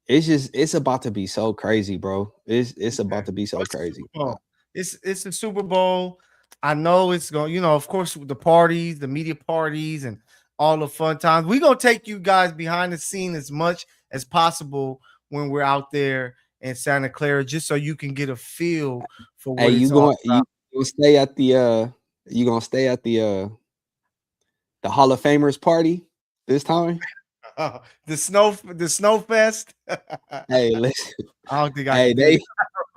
it's about to be so crazy, bro. It's Okay. about to be Oh, so it's the crazy. Super Bowl. It's the Super Bowl. I know it's going, of course, with the parties, the media parties, and all the fun times. We're gonna take you guys behind the scene as much as possible when we're out there in Santa Clara, just so you can get a feel for Hey, what it's all you gonna stay at the you gonna stay at the Hall of Famers party this time? about. The snow fest. I Hey, listen. don't think I Hey, can do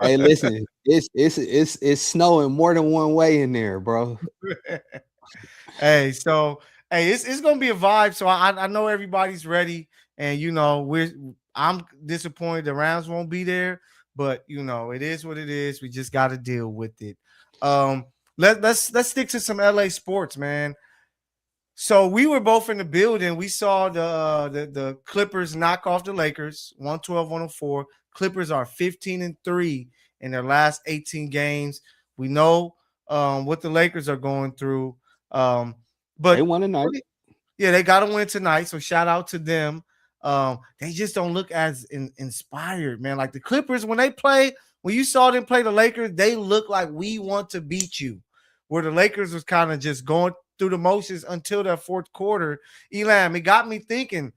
hey, listen. It's snowing more than one way in there, bro. that. Hey, so hey, it's gonna be a vibe. So I know everybody's ready, and I'm disappointed the Rams won't be there, but it is what it is. We just got to deal with it. Um, let's stick to some LA sports, man. So we were both in the building. We saw the Clippers knock off the Lakers 112-104. Clippers are 15-3 in their last 18 games. We know what the Lakers are going through. Um, They but won tonight. yeah, they got to win tonight. So shout out to them. They just don't look as inspired, man. Like the Clippers, when you saw them play the Lakers, they look like we want to beat you. Where the Lakers was kind of just going through the motions until that fourth quarter. Elam, it got me thinking.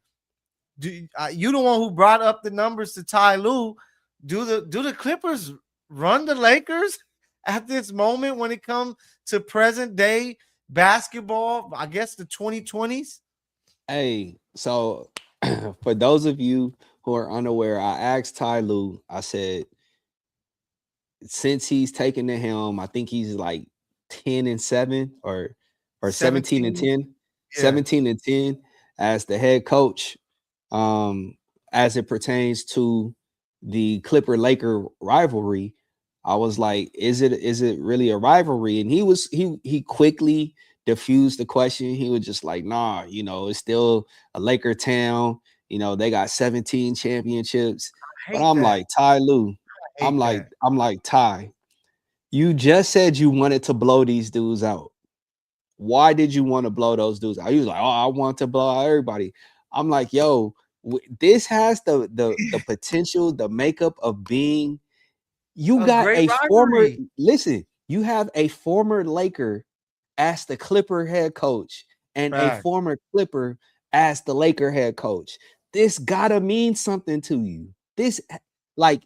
You the one who brought up the numbers to Ty Lue. Do the Clippers run the Lakers at this moment when it comes to present day basketball? I guess the 2020s. Hey, so for those of you who are unaware, I asked Ty Lue, I said, since he's taken the helm, I think he's like 10-7, or 17 and 17. 10, Yeah. 17 and 10 as the head coach, um, as it pertains to the Clipper Laker rivalry. I was like, is it really a rivalry? And he quickly diffused the question. He was just like, nah, it's still a Laker town. They got 17 championships. I But hate I'm that. like, Ty Lue, I hate that. I'm like, Ty, you just said you wanted to blow these dudes out. Why did you want to blow those dudes out? He was like, oh, I want to blow out everybody. I'm like, yo, this has the potential, the makeup of being. You A got great a former, rivalry. listen, you have a former Laker as the Clipper head coach, and a Fact. former Clipper as the Laker head coach. This gotta mean something to you. This, like,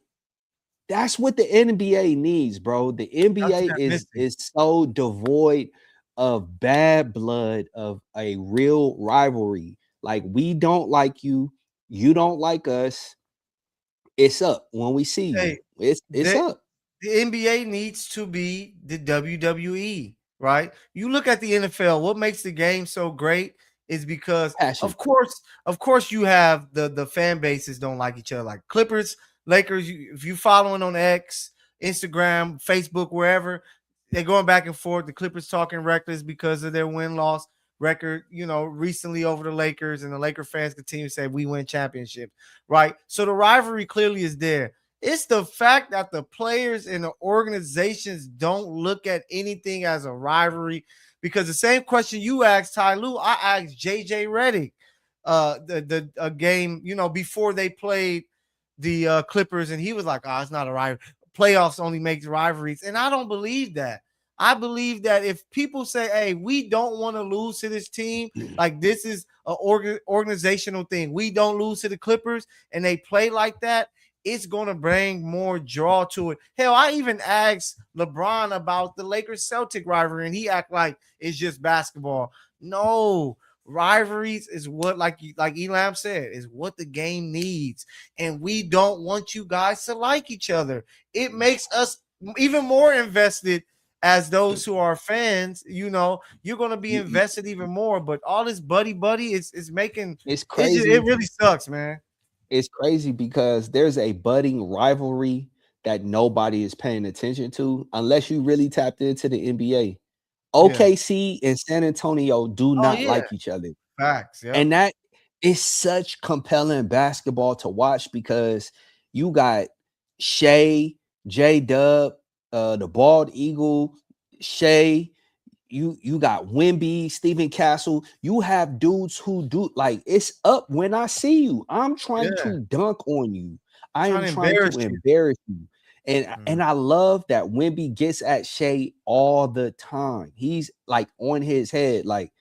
that's what the NBA needs, bro. The That's NBA that is missing. so devoid of bad blood, of a real rivalry. Like, we don't like you, you don't like us. It's up when we see you. Hey, It's the up. the NBA needs to be the WWE, right? You look at the NFL, what makes the game so great is because Passion. of course you have the fan bases don't like each other, like Clippers, Lakers. If you following on X, Instagram, Facebook, wherever, they're going back and forth. The Clippers talking reckless because of their win-loss record, recently over the Lakers, and the Laker fans continue to say we win championships, right? So the rivalry clearly is there. It's the fact that the players and the organizations don't look at anything as a rivalry, because the same question you asked Ty Lue, I asked JJ Redick the game, before they played the Clippers, and he was like, oh, it's not a rivalry. Playoffs only make rivalries. And I don't believe that. I believe that if people say, hey, we don't want to lose to this team, like this is an organizational thing, we don't lose to the Clippers, and they play like that, it's going to bring more draw to it. Hell, I even asked LeBron about the Lakers Celtic rivalry, and he act like it's just basketball. No, rivalries is what, like Elam said, is what the game needs, and we don't want you guys to like each other. It makes us even more invested as those who are fans. You're going to be invested even more. But all this buddy is making It's it crazy. really sucks, man. It's crazy because there's a budding rivalry that nobody is paying attention to unless you really tapped into the NBA. Yeah. OKC and San Antonio do Oh not yeah. like each other. Facts. Yep. And that is such compelling basketball to watch because you got Shea, J Dub, the bald eagle, Shea, you got Wimby, Stephen Castle. You have dudes who do like it's up when I see you. I'm trying Yeah. to dunk on you. I Trying am to trying embarrass to you. embarrass you. And Mhm. and I love that Wimby gets at Shea all the time. He's like on his head, like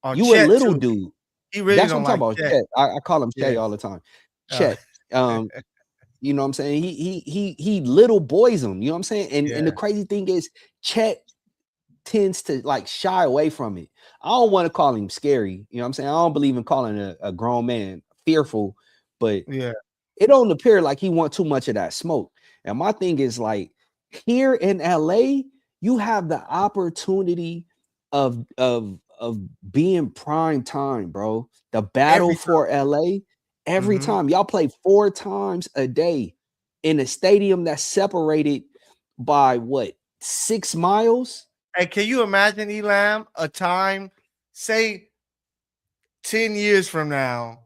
Oh, you a Chet little too. dude. He really That's what don't I'm talking like about. Chet. Chet. I call him Shay Yeah. all the time. Uh, Chet. You know what I'm saying? He little boys him. You know what I'm saying? And the yeah. crazy thing is, Chet tends to like shy away from it. I don't want to call him scary. You know what I'm saying? I don't believe in calling a grown man fearful, but Yeah. it don't appear like he want too much of that smoke. And my thing is like here in LA, you have the opportunity of being prime time, bro. The battle Every for LA time. every time. Y'all play 4 times a day in a stadium that's separated by what 6 miles? Hey, can you imagine, Elam, a time, say 10 years from now,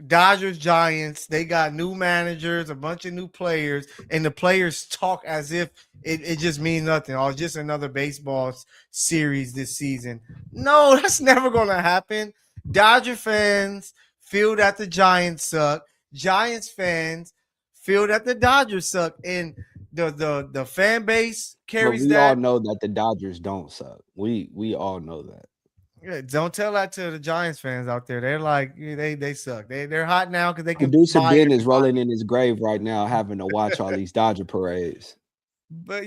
Dodgers, Giants, they got new managers, a bunch of new players, and the players talk as if it just means nothing. Or it's just another baseball series this season. No, that's never going to happen. Dodger fans feel that the Giants suck. Giants fans feel that the Dodgers suck. And the fan base But carries we all that. know that the Dodgers don't suck. We all know that. Yeah, don't tell that to the Giants fans out there. They're like, yeah, they suck. They're hot now because they can Producer buy Ben is everybody. rolling in his grave right now, having to watch all these Dodger parades. But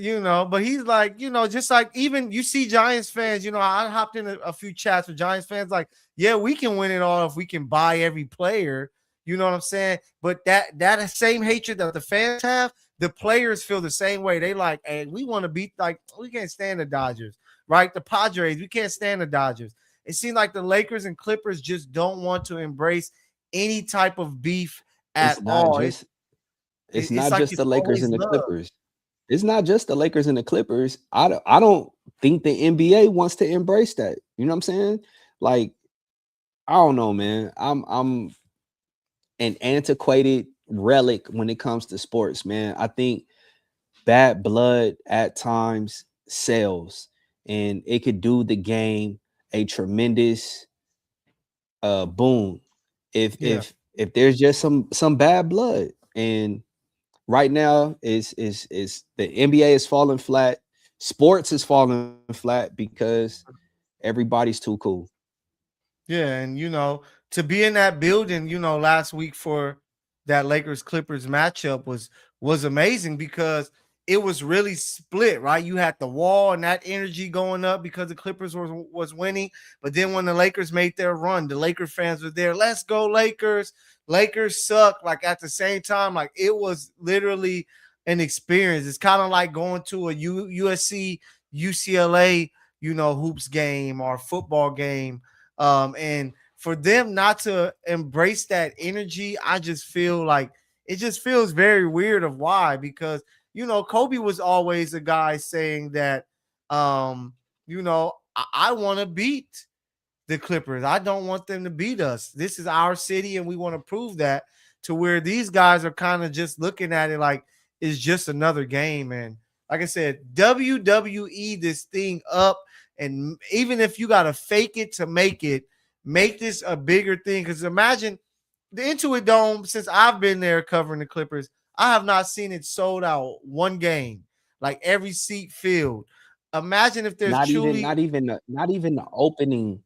but he's like, just like even you see Giants fans, I hopped in a few chats with Giants fans, like, yeah, we can win it all if we can buy every player. You know what I'm saying? But that same hatred that the fans have, the players feel the same way. They like, hey, we want to beat, like, we can't stand the Dodgers, right? The Padres, we can't stand the Dodgers. It seems like the Lakers and Clippers just don't want to embrace any type of beef at It's not all. just it's It's not like just it's the Lakers always and the love. Clippers. It's not just the Lakers and the Clippers. I don't think the NBA wants to embrace that. You know what I'm saying? Like, I don't know, man. I'm an antiquated relic when it comes to sports, man. I think bad blood at times sells, and it could do the game a tremendous boom Yeah. if there's just some bad blood. And right now is the NBA is falling flat, sports is falling flat because everybody's too cool. Yeah, and to be in that building, last week for that Lakers Clippers matchup was amazing because it was really split, right? You had the wall and that energy going up because the Clippers was winning, but then when the Lakers made their run, the Laker fans were there. Let's go Lakers! Lakers suck. Like at the same time, like it was literally an experience. It's kind of like going to a USC UCLA, hoops game or football game, and for them not to embrace that energy, I just feel like it just feels very weird of why, because Kobe was always a guy saying that I want to beat the Clippers. I don't want them to beat us. This is our city and we want to prove that, to where these guys are kind of just looking at it like it's just another game. And like I said, WWE this thing up. And even if you got to fake it to make this a bigger thing. Because imagine the Intuit Dome, since I've been there covering the Clippers, I have not seen it sold out one game, like every seat filled. Imagine if there's truly, Not even the opening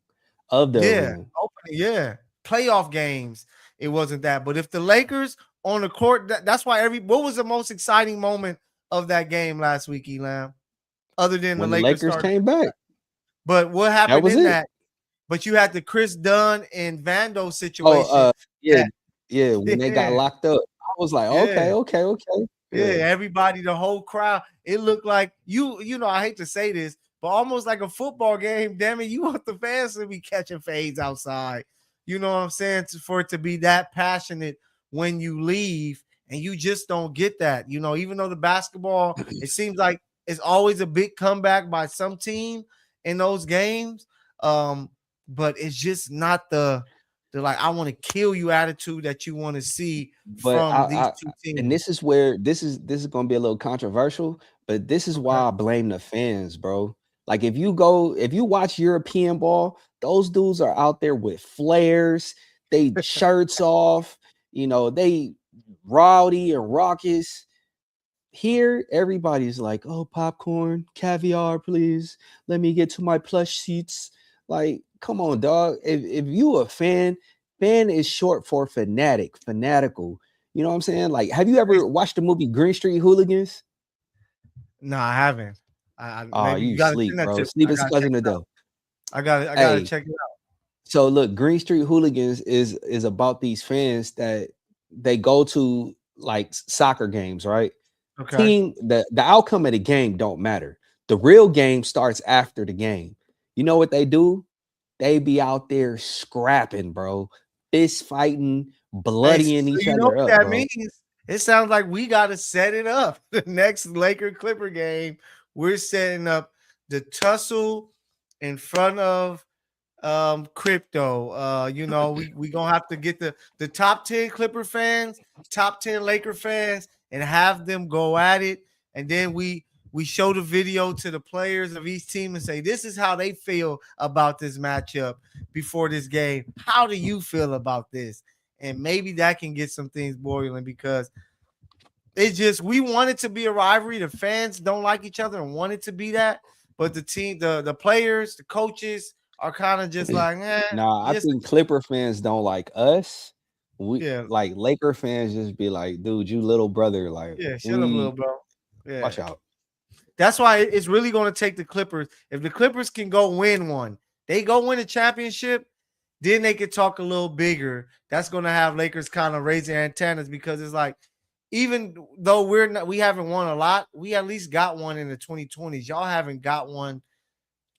of the yeah, arena. opening, yeah, playoff games. It wasn't that, but if the Lakers on the court, that's why what was the most exciting moment of that game last week, Elam? Other than the When the Lakers Lakers starting, came back, but what that happened was in it. that? But you had the Chris Dunn and Vando Oh, situation. yeah, That, yeah. When they got yeah, locked up, I was like, yeah. okay, okay, okay. Yeah, Yeah, everybody, the whole crowd. It looked like you know, I hate to say this, but almost like a football game. Damn it, you want the fans to be catching fades outside. You know what I'm saying? For it to be that passionate when you leave, and you just don't get that. You know, even though the basketball, it seems like it's always a big comeback by some team in those games. Um, but it's just not the like I want to kill you attitude that you want to see but from these two and teams. this is where this is gonna be a little controversial, but this is Okay. why I blame the fans, bro. Like if you watch European ball, those dudes are out there with flares, they shirts off, they rowdy and raucous. Here, everybody's like, "Oh, popcorn, caviar, please. Let me get to my plush seats." Like, come on, dog. If you a fan is short for fanatic, fanatical. You know what I'm saying? Like, have you ever watched the movie Green Street Hooligans? No, I haven't. Oh, Maybe you you gotta sleep, send that bro. to me. Sleep I is gotta check cousin of it out. dough. I gotta Hey, check it out. so look, Green Street Hooligans is about these fans that they go to like soccer games, right? Okay. The outcome of the game don't matter. The real game starts after the game. You know what they do? They be out there scrapping, bro, fist fighting, Hey, bloodying so each you know other what up, that bro. means? It sounds like we gotta set it up. The next Laker Clipper game, we're setting up the tussle in front of crypto. You know, we gonna have to get the top 10 Clipper fans, top 10 Laker fans, and have them go at it. And then we show the video to the players of each team and say, this is how they feel about this matchup before this game. How do you feel about this? And maybe that can get some things boiling because it's just we want it to be a rivalry. The fans don't like each other and want it to be that, but the team, the players, the coaches are kind of just like, Nah, I just think Clipper fans don't like us. We yeah, like Laker fans just be like, dude, you little brother. Like, yeah. Shut up, little we bro. Yeah, watch out. that's why it's really going to take the Clippers. If the Clippers can go win one, they go win a championship, then they could talk a little bigger. That's going to have Lakers kind of raise their antennas because it's like, even though we haven't won a lot, we at least got one in the 2020s. Y'all haven't got one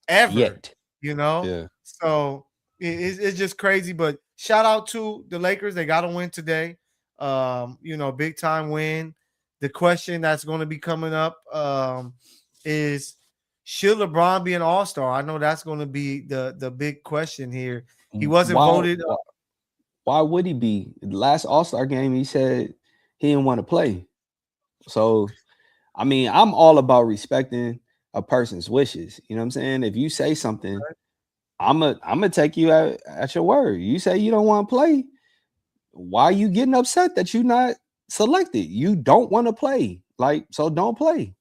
ever, Yet. you know? Yeah. So it's just crazy. But shout out to the Lakers. They got a win today. You know, big time win. The question that's going to be coming up is should LeBron be an all-star? I know that's going to be the big question here. He wasn't Why, voted. why why would he be? Last All-Star game, he said he didn't want to play. So I mean, I'm all about respecting a person's wishes. You know what I'm saying? If you say something, I'm gonna take you at your word. You say you don't want to play. Why are you getting upset that you're not selected? You don't want to play. Like, so don't play.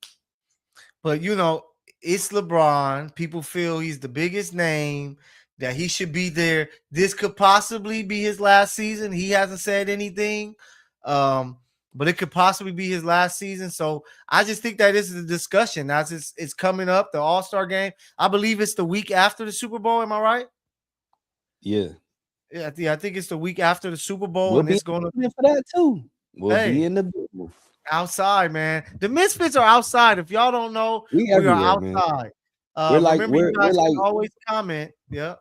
But you know, it's LeBron. People feel he's the biggest name, that he should be there. This could possibly be his last season. He hasn't said anything. But it could possibly be his last season. So I just think that this is a discussion as it's coming up, the All-Star game. I believe it's the week after the Super Bowl. Am I right? Yeah. Yeah, I think it's the week after the Super Bowl, We'll and be it's gonna in for that too. We'll be hey in the business. outside, man. The Misfits are outside. If y'all don't know, We we are everywhere, man. outside. We're like Remember, you we're guys can like always comment. Yeah.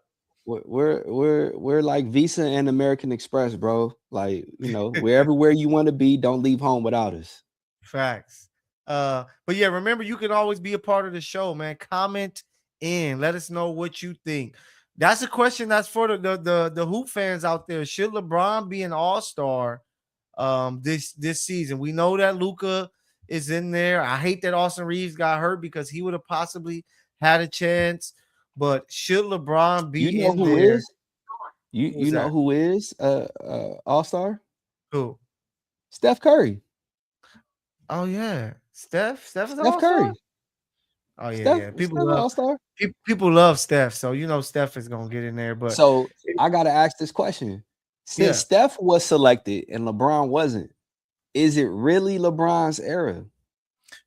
we're like Visa and American Express, bro. Like, we're everywhere you want to be. Don't leave home without us. Facts. But yeah, remember you can always be a part of the show, man. Comment in. Let us know what you think. That's a question that's for the hoop fans out there. Should LeBron be an all-star this season? We know that Luka is in there. I hate that Austin Reeves got hurt because he would have possibly had a chance. But should LeBron You be know in who there? is? You Who's know that? who is all-star? Who? Steph Curry. Oh yeah. Steph is an Steph all-star? Curry. Oh yeah, Steph, yeah. Steph All-Star. People love Steph, so you know Steph is gonna get in there. But So I gotta ask this question: since yeah, Steph was selected and LeBron wasn't, is it really LeBron's era?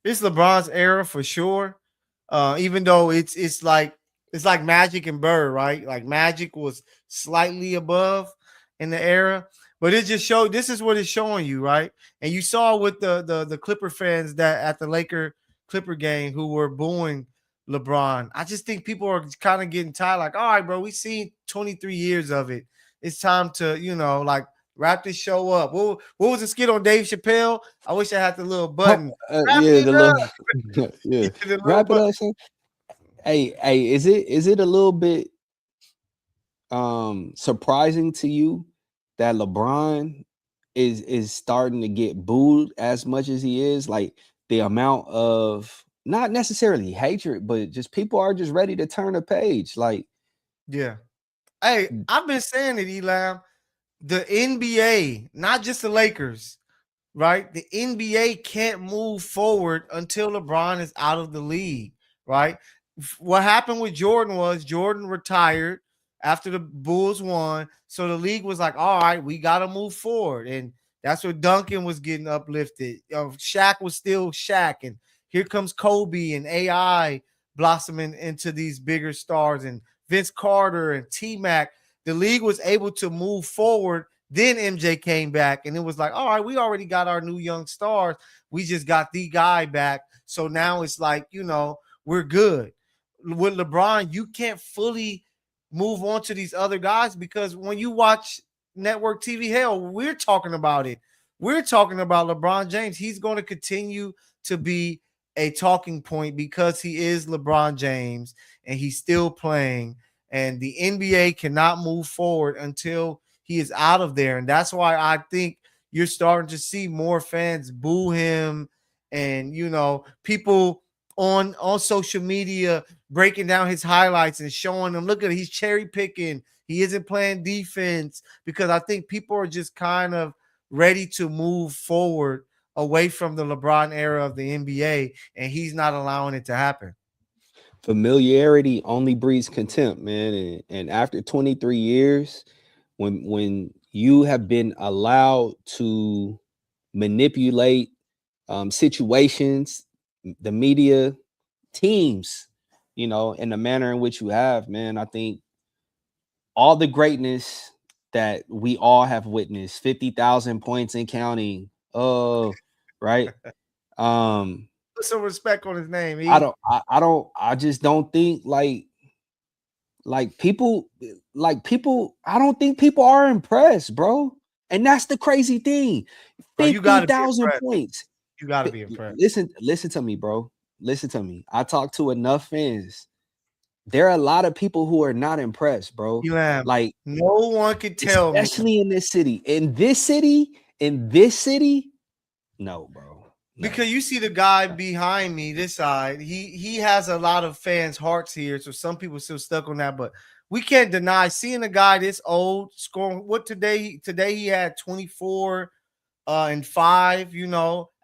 it's LeBron's era for sure. Even though it's like Magic and Bird, right? Like Magic was slightly above in the era, but it just showed. This is what it's showing you, right? And you saw with the Clipper fans that at the Clipper game who were booing LeBron. I just think people are kind of getting tired. Like, all right, bro, we seen 23 years of it. It's time to like wrap this show up. What was the skit on Dave Chappelle? I wish I had the little button. Wrap Yeah, it the up. little yeah. The little Wrap it button. up, son. Hey, is it a little bit surprising to you that LeBron is starting to get booed as much as he is? Like the amount of not necessarily hatred, but just people are just ready to turn a page. Like, Yeah. Hey, I've been saying it, Elam. The NBA, not just the Lakers, right? The NBA can't move forward until LeBron is out of the league, right? What happened with Jordan was Jordan retired after the Bulls won. So the league was like, all right, we got to move forward. And that's where Duncan was getting uplifted. Shaq was still Shaq. And here comes Kobe and AI blossoming into these bigger stars and Vince Carter and T Mac. The league was able to move forward. Then MJ came back and it was like, all right, we already got our new young stars. We just got the guy back. So now it's like, we're good. With LeBron, you can't fully move on to these other guys because when you watch network TV, hell, we're talking about it. We're talking about LeBron James. He's going to continue to be a talking point because he is LeBron James and he's still playing. And the NBA cannot move forward until he is out of there. And that's why I think you're starting to see more fans boo him and people on social media breaking down his highlights and showing them, look at it, he's cherry picking, he isn't playing defense, because I think people are just kind of ready to move forward away from the LeBron era of the NBA, and he's not allowing it to happen. familiarity only breeds contempt, man. And after 23 years, when you have been allowed to manipulate situations, the media, teams, in the manner in which you have, man, I think all the greatness that we all have witnessed, 50,000 points and counting. Oh, right. Put some respect on his name. I just don't think like people I don't think people are impressed, bro. And that's the crazy thing. Bro, you got to be 50,000 impressed. points. You got to be impressed. Listen to me, bro. Listen to me. I talk to enough fans. There are a lot of people who are not impressed, bro. Elam, Like, no one could tell me. especially in this city. In this city, no, bro. No. Because you see the guy behind me, this side, he has a lot of fans' hearts here. So some people still stuck on that, but we can't deny seeing a guy this old scoring. What today? Today he had 24 and 5.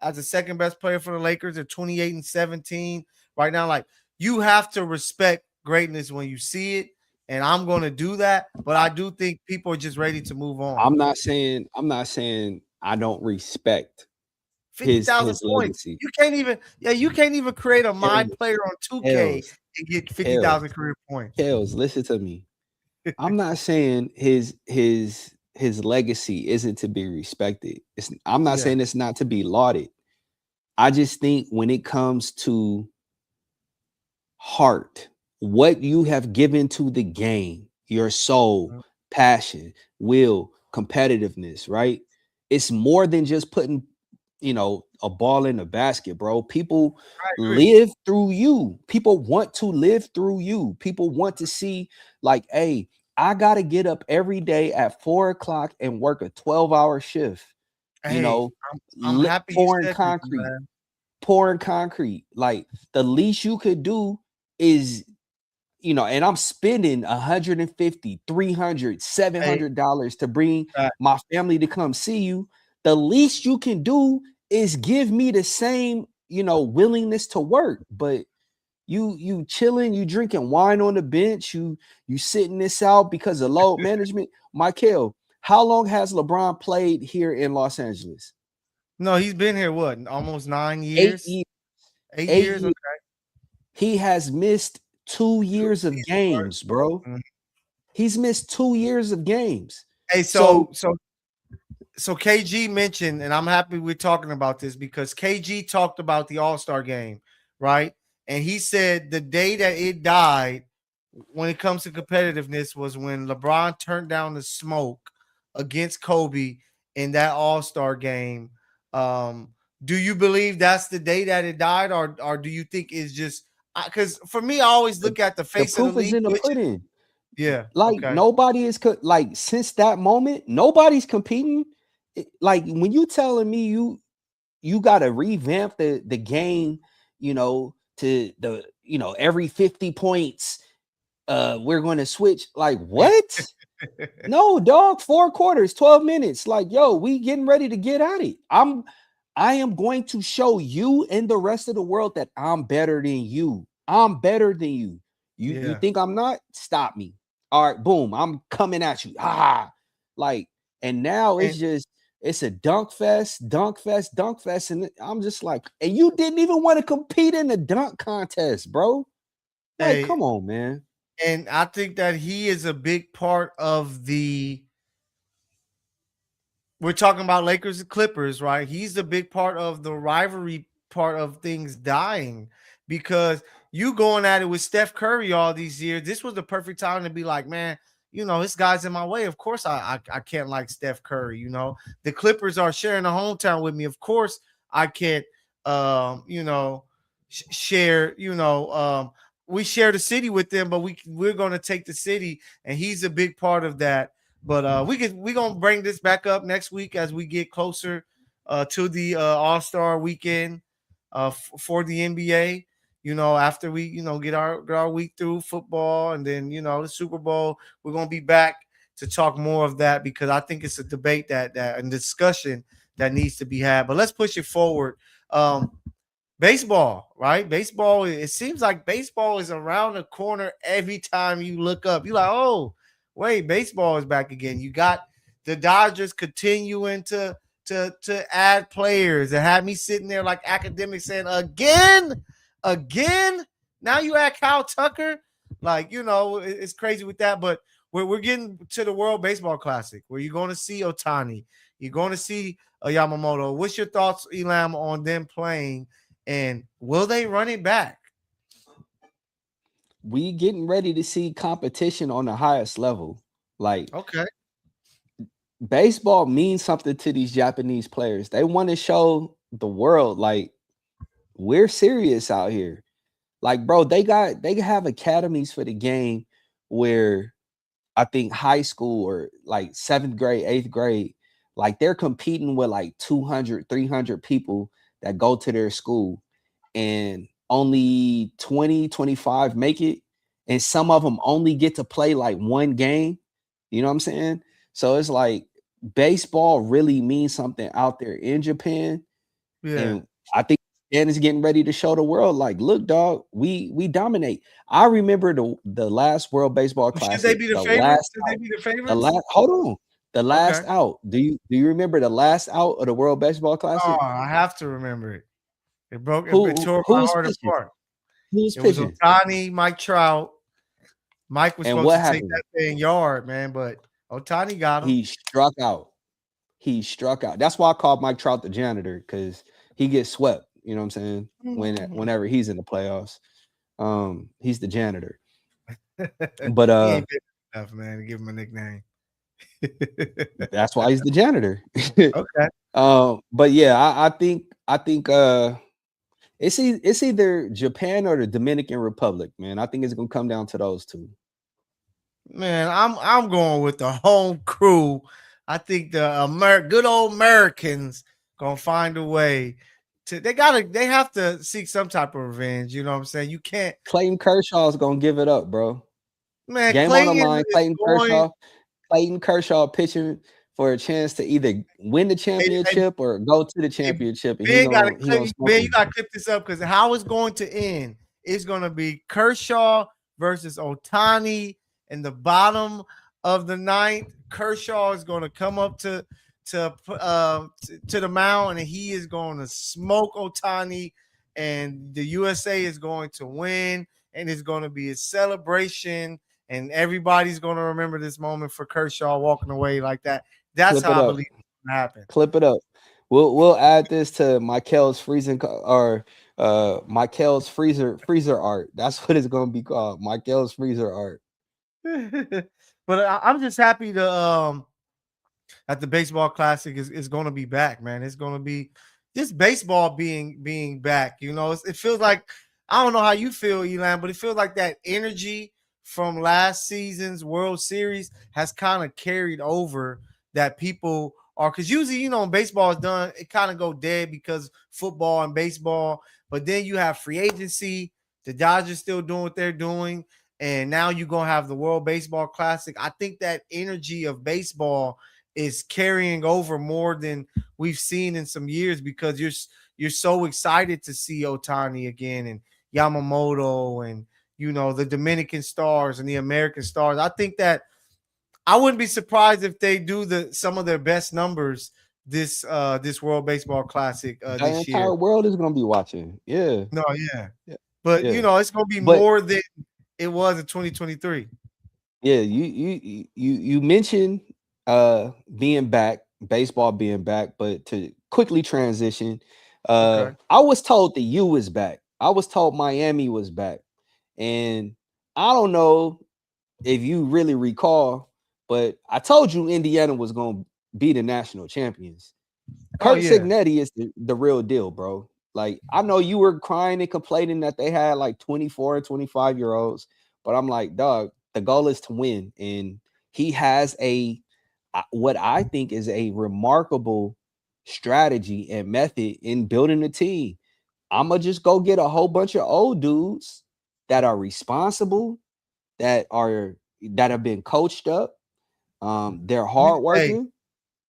As the second best player for the Lakers at 28 and 17 right now. Like, you have to respect greatness when you see it, and I'm going to do that. But I do think people are just ready to move on. I'm not saying I don't respect 50,000 his points. legacy. You can't even create a my Kels, player on 2K Kels, and get Kels, 50,000 career points. Kels, listen to me. I'm not saying his legacy isn't to be respected. I'm not Yeah. saying it's not to be lauded. I just think when it comes to heart, what you have given to the game, your soul, passion, will, competitiveness, right? It's more than just putting, a ball in a basket, bro. People I agree. live through you. People want to live through you. People want to see, like, hey, I got to get up every day at 4 o'clock and work a 12-hour shift, Hey, I'm happy you pouring said this, concrete, man. pouring concrete. Like, the least you could do is, and I'm spending 150, 300, Hey, $700 to bring uh, my family to come see you. The least you can do is give me the same, willingness to work. But You chilling, you drinking wine on the bench, you sitting this out because of load management. Mykell, how long has LeBron played here in Los Angeles? No, he's been here what? Almost 9 8 years? years. 8 8 years? years. Okay. He has missed 2 2 years of seasons, right? games, bro. Mhm. He's missed 2 years of games. Hey, So so KG mentioned, and I'm happy we're talking about this because KG talked about the All-Star game, right? And he said the day that it died when it comes to competitiveness was when LeBron turned down the smoke against Kobe in that All-Star game. Um, do you believe that's the day that it died, or do you think it's just because for me, I always the, look at the the face of the proof is league, in the which pudding. yeah, Like okay, nobody is like since that moment, nobody's competing. Like when you telling me you got to revamp the game, to the every 50 points we're going to switch. Like what? No, dog, 4 quarters, 12 minutes. Like, yo, we getting ready to get at it. I am going to show you and the rest of the world that I'm better than you. I'm better than you. You yeah. think I'm not? Stop me. All right, boom. I'm coming at you. Ah, like, and now And it's a dunk fest, dunk fest, dunk fest. And I'm just like, and you didn't even want to compete in the dunk contest, bro. Like, hey, come on, man. and I think that he is a big part of the we're talking about Lakers and Clippers, right? He's a big part of the rivalry part of things dying because you going at it with Steph Curry all these years. This was the perfect time to be like, man, this guy's in my way. Of course, I can't like Steph Curry. The Clippers are sharing a hometown with me. Of course, I can't, share. We share the city with them, but we're going to take the city, and he's a big part of that. But we're gonna bring this back up next week as we get closer to the All-Star weekend for the NBA. After we get our week through football and then the Super Bowl, we're gonna be back to talk more of that because I think it's a debate that and discussion that needs to be had. But let's push it forward. Baseball, right? Baseball. It seems like baseball is around the corner every time you look up. You're like, oh, wait, baseball is back again. You got the Dodgers continuing to add players. That had me sitting there like academics saying, again. Now you add Kyle Tucker. Like it's crazy with that. But we're getting to the World Baseball Classic where you're going to see Otani. You're going to see a Yamamoto. What's your thoughts, Elam, on them playing? And will they run it back? We getting ready to see competition on the highest level. Like Okay. baseball means something to these Japanese players. They want to show the world like we're serious out here. Like, bro, they have academies for the game where I think high school or like 7th grade, 8th grade, like they're competing with like 200, 300 people that go to their school and only 20, 25 make it. And some of them only get to play like one game. You know what I'm saying? So it's like baseball really means something out there in Japan. Yeah. And I think Japan is getting ready to show the world, like, look, dog, we dominate. I remember the last World Baseball Should they Classic, be the favorites? Should they be the the favorites? last hold on. The Okay. last out. Do you remember the last out of the World Baseball Oh, Classic? I have to remember it. It Who tore who my was heart pitching? apart. Who was It was pitching? Otani, Mike Trout. Mike was And supposed what to take happened? that thing yard, man, but Otani got him. He struck out. He struck out. That's why I called Mike Trout the janitor, because he gets swept. You know what I'm saying? Whenever he's in the playoffs, he's the janitor. But He ain't big enough, man, to give him a nickname. that's why he's the janitor. Okay. But yeah, I think it's either Japan or the Dominican Republic, man. I think it's gonna come down to those two. Man, I'm going with the home crew. I think the good old Americans gonna find a way to. They have to seek some type of revenge. You know what I'm saying? You can't, Clayton Kershaw is gonna give it up, bro. man. Game on the Clayton line. is going. Clayton Kershaw pitching for a chance to either win the Hey, hey, championship or go to the hey, championship, and Ben got to he gonna smoke Ben. You him. got to clip this up because how it's going to end It's going to be Kershaw versus Otani in the bottom of the ninth. Kershaw is going to come up to the mound, and he is going to smoke Otani, and the USA is going to win, and it's going to be a celebration, and everybody's going to remember this moment for Kershaw walking away like that. That's Clip it how I up. believe it's going to happen. Clip it up. We'll add this to Mykell's Mykell's freezer art. That's what it's gonna be called. Mykell's freezer art. But I'm just happy to that the baseball classic is going to be back, man. It's going to be just baseball being back. You know, it feels like, I don't know how you feel, Elan, but it feels like that energy from last season's World Series has kind of carried over. That people are, because usually, you know, when baseball is done, it kind of go dead because football and baseball. But then you have free agency. The Dodgers still doing what they're doing. And now you're going to have the World Baseball Classic. I think that energy of baseball is carrying over more than we've seen in some years, because you're so excited to see Otani again, and Yamamoto, and you know, the Dominican stars and the American stars. I think that I wouldn't be surprised if they do some of their best numbers this World Baseball Classic The this year. entire world is gonna be watching. Yeah. No, yeah. Yeah. But Yeah. you know, it's gonna be But more than it was in 2023. yeah, you mentioned being back, baseball being back, but to quickly transition, Okay. I was told the U is back. I was told Miami was back. And I don't know if you really recall, but I told you Indiana was going to be the national champions. Oh Kurt yeah. Signetti is the real deal, bro. Like, I know you were crying and complaining that they had like 24 and 25-year-olds, but I'm like, dog, the goal is to win. And he has what I think is a remarkable strategy and method in building a team. I'm going to just go get a whole bunch of old dudes that are responsible, that have been coached up. They're Hey, hardworking.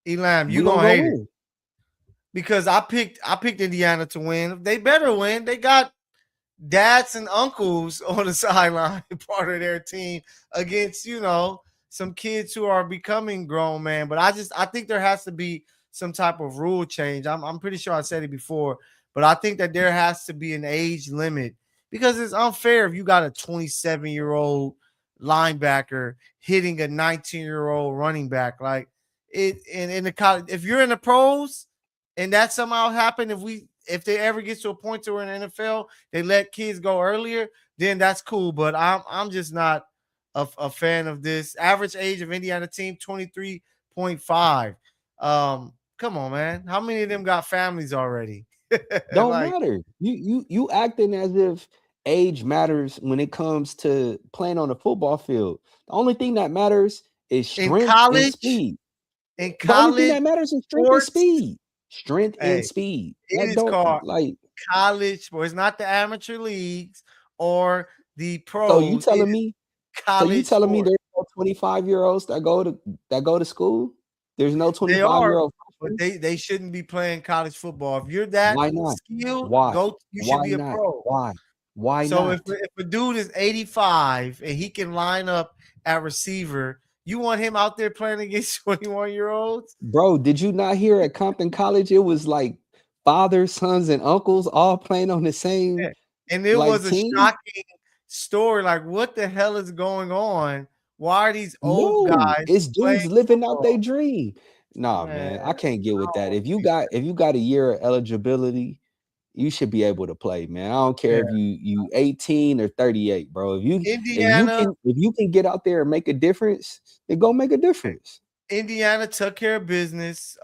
Elam, you We're gonna gonna go hate it win. because I picked Indiana to win. They better win. They got dads and uncles on the sideline, part of their team, against, you know, some kids who are becoming grown man. But I think there has to be some type of rule change. I'm pretty sure I said it before, but I think that there has to be an age limit, because it's unfair if you got a 27-year-old linebacker hitting a 19-year-old running back. Like it in the college, if you're in the pros and that somehow happened, if they ever get to a point to where in the NFL they let kids go earlier, then that's cool. But I'm just not a fan of this. Average age of Indiana team 23.5. Come on, man. How many of them got families already? Don't Like matter. You acting as if age matters when it comes to playing on the football field. The only thing that matters is in strength and college, speed. in The only thing college that matters is strength and sports, speed. Strength and hey, speed. it That is don't called like college sports. It's not the amateur leagues or the so you pros. It telling is me so you college telling me sports. there's no 25-year-olds that go to school? There's no They are, 25-year-old but freshmen? they shouldn't be playing college football. If you're that Why not? skilled, Why? go. You should Why be a not? pro. Why? Why So not? if a dude is 85 and he can line up at receiver, you want him out there playing against 21-year-olds? Bro, did you not hear at Compton College it was like fathers, sons, and uncles all playing on the same Yeah. And it like was a team? shocking story. Like, what the hell is going on? Why are these old No, guys it's playing dudes living out their football? dream. Nah, Man, man, I can't get with that. no. If you got a year of eligibility, you should be able to play, man. I don't care Yeah. if you 18 or 38, bro. Indiana, If you can get out there and make a difference, then go make a difference. Indiana took care of business.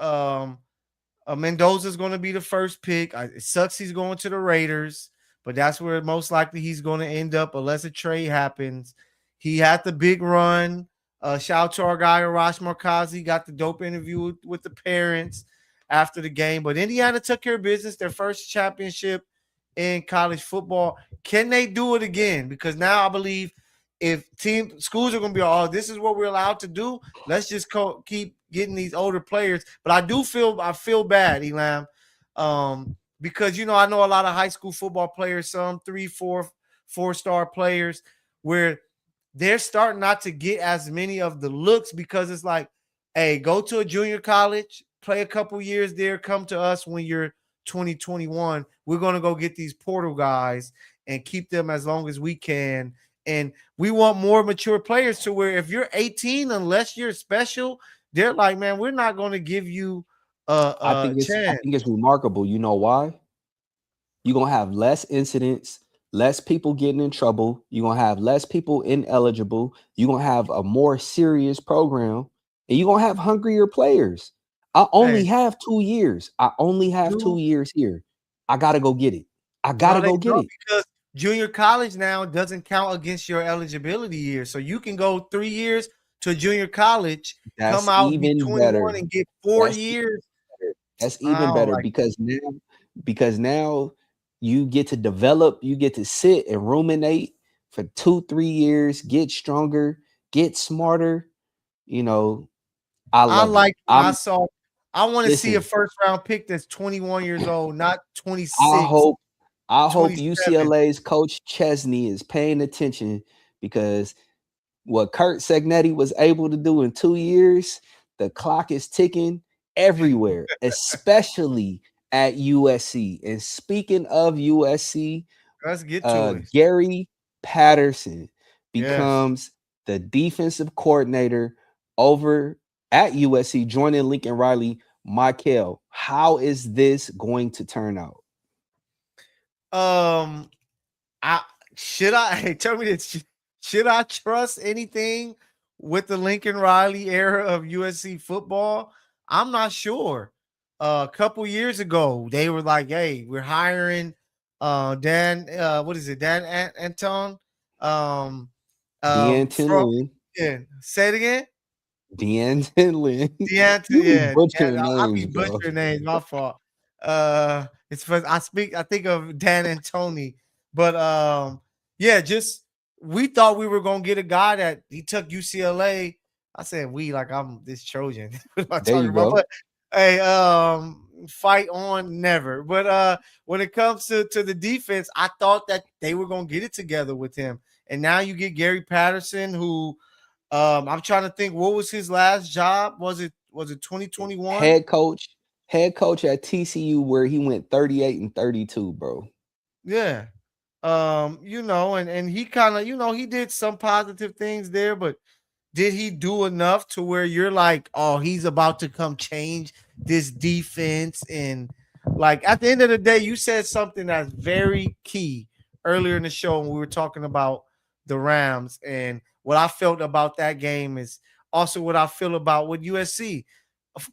Mendoza's going to be the first pick. It sucks he's going to the Raiders, but that's where most likely he's going to end up unless a trade happens. He had the big run. Shout out to our guy Arash Markazi, got the dope interview with the parents after the game. But Indiana took care of business, their first championship in college football. Can they do it again? Because now I believe if schools are going to be, oh, this is what we're allowed to do, let's just keep getting these older players. But I feel bad, Elam, because you know I know a lot of high school football players, some 3, 4, 4-star players, where they're starting not to get as many of the looks because it's like, hey, go to a junior college, play a couple years there, come to us when you're 2021. We're going to go get these portal guys and keep them as long as we can. And we want more mature players to where if you're 18, unless you're special, they're like, man, we're not going to give you a I chance. think it's remarkable. You know why? You're gonna have less incidents, less people getting in trouble. You're gonna have less people ineligible. You're gonna have a more serious program, and you're gonna have hungrier players. I only Hey, have 2 years. I only have dude, 2 years here. I gotta go get it. I no, gotta they go get don't, it. because junior college now doesn't count against your eligibility year. So you can go 3 years to junior college, come That's out, be even 21, better. and get 4 years. Better. That's I even don't better like because now you get to develop, you get to sit and ruminate for 2 3 years, get stronger, get smarter. You know, I I love it. like when I saw. I want to see a Listen, first round pick that's 21 years old, not I 26, hope I hope 27. UCLA's coach Chesney is paying attention because what Kurt Segnetti was able to do in 2 years, the clock is ticking everywhere, especially at USC. And speaking of USC, Let's get to it. Gary Patterson Yes. becomes the defensive coordinator over at USC, joining Lincoln Riley. Mykell, how is this going to turn out? Um, I should I hey, tell me this. Should I trust anything with the Lincoln Riley era of USC football? I'm not sure. A couple years ago, they were like, "Hey, we're hiring Dan. What is it? Dan Anton. Um, D'Anton from Lynn. yeah. Say it again. D'Anton Lynn. Deanton, You be yeah, butchering I be names, bro. butchering names. My fault. It's first I think of Dan and Tony, but yeah, just we thought we were gonna get a guy that he took UCLA. I said we like I'm this Trojan. What am I There talking you about? go. But hey, fight on never. But when it comes to the defense, I thought that they were gonna get it together with him, and now you get Gary Patterson, who I'm trying to think what was his last job? Was it 2021? Head coach, head coach at TCU where he went 38 and 32, bro. Yeah. And he kind of, he did some positive things there, but did he do enough to where you're like, oh, he's about to come change this defense? And like at the end of the day, you said something that's very key earlier in the show when we were talking about the Rams, and what I felt about that game is also what I feel about with USC.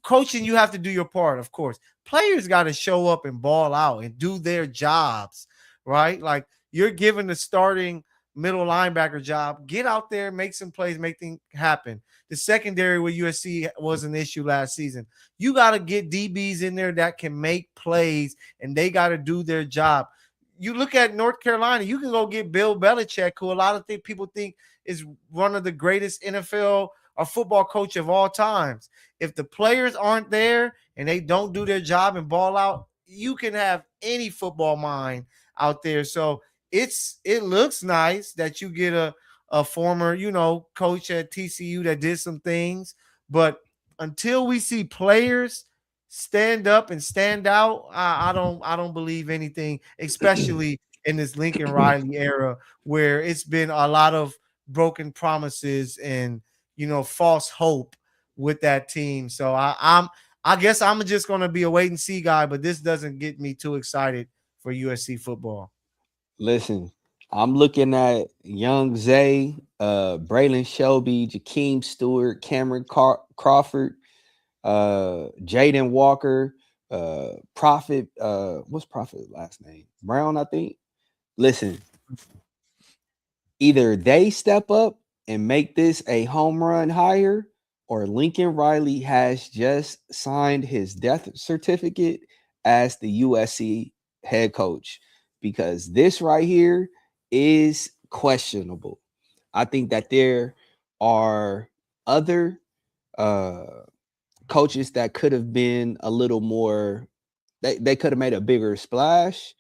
Coaching, you have to do your part, of course. Players got to show up and ball out and do their jobs, right? Like you're given the starting middle linebacker job. Get out there, make some plays, make things happen. The secondary with USC was an issue last season. You got to get DBs in there that can make plays, and they got to do their job. You look at North Carolina, you can go get Bill Belichick, who a lot of people think is one of the greatest NFL or football coach of all times. If the players aren't there and they don't do their job and ball out, you can have any football mind out there. So it looks nice that you get a former, coach at TCU that did some things, but until we see players stand up and stand out, I don't believe anything, especially in this Lincoln Riley era where it's been a lot of broken promises and false hope with that team. So I guess I'm just gonna be a wait and see guy, but this doesn't get me too excited for USC football. Listen, I'm looking at Young Zay, Braylon Shelby, Jakeem Stewart, Crawford, Jaden Walker, Prophet, what's Prophet's last name? Brown, I think. Listen, either they step up and make this a home run hire, or Lincoln Riley has just signed his death certificate as the USC head coach, because this right here is questionable. I think that there are other uh coaches that could have been a little more, they could have made a bigger splash.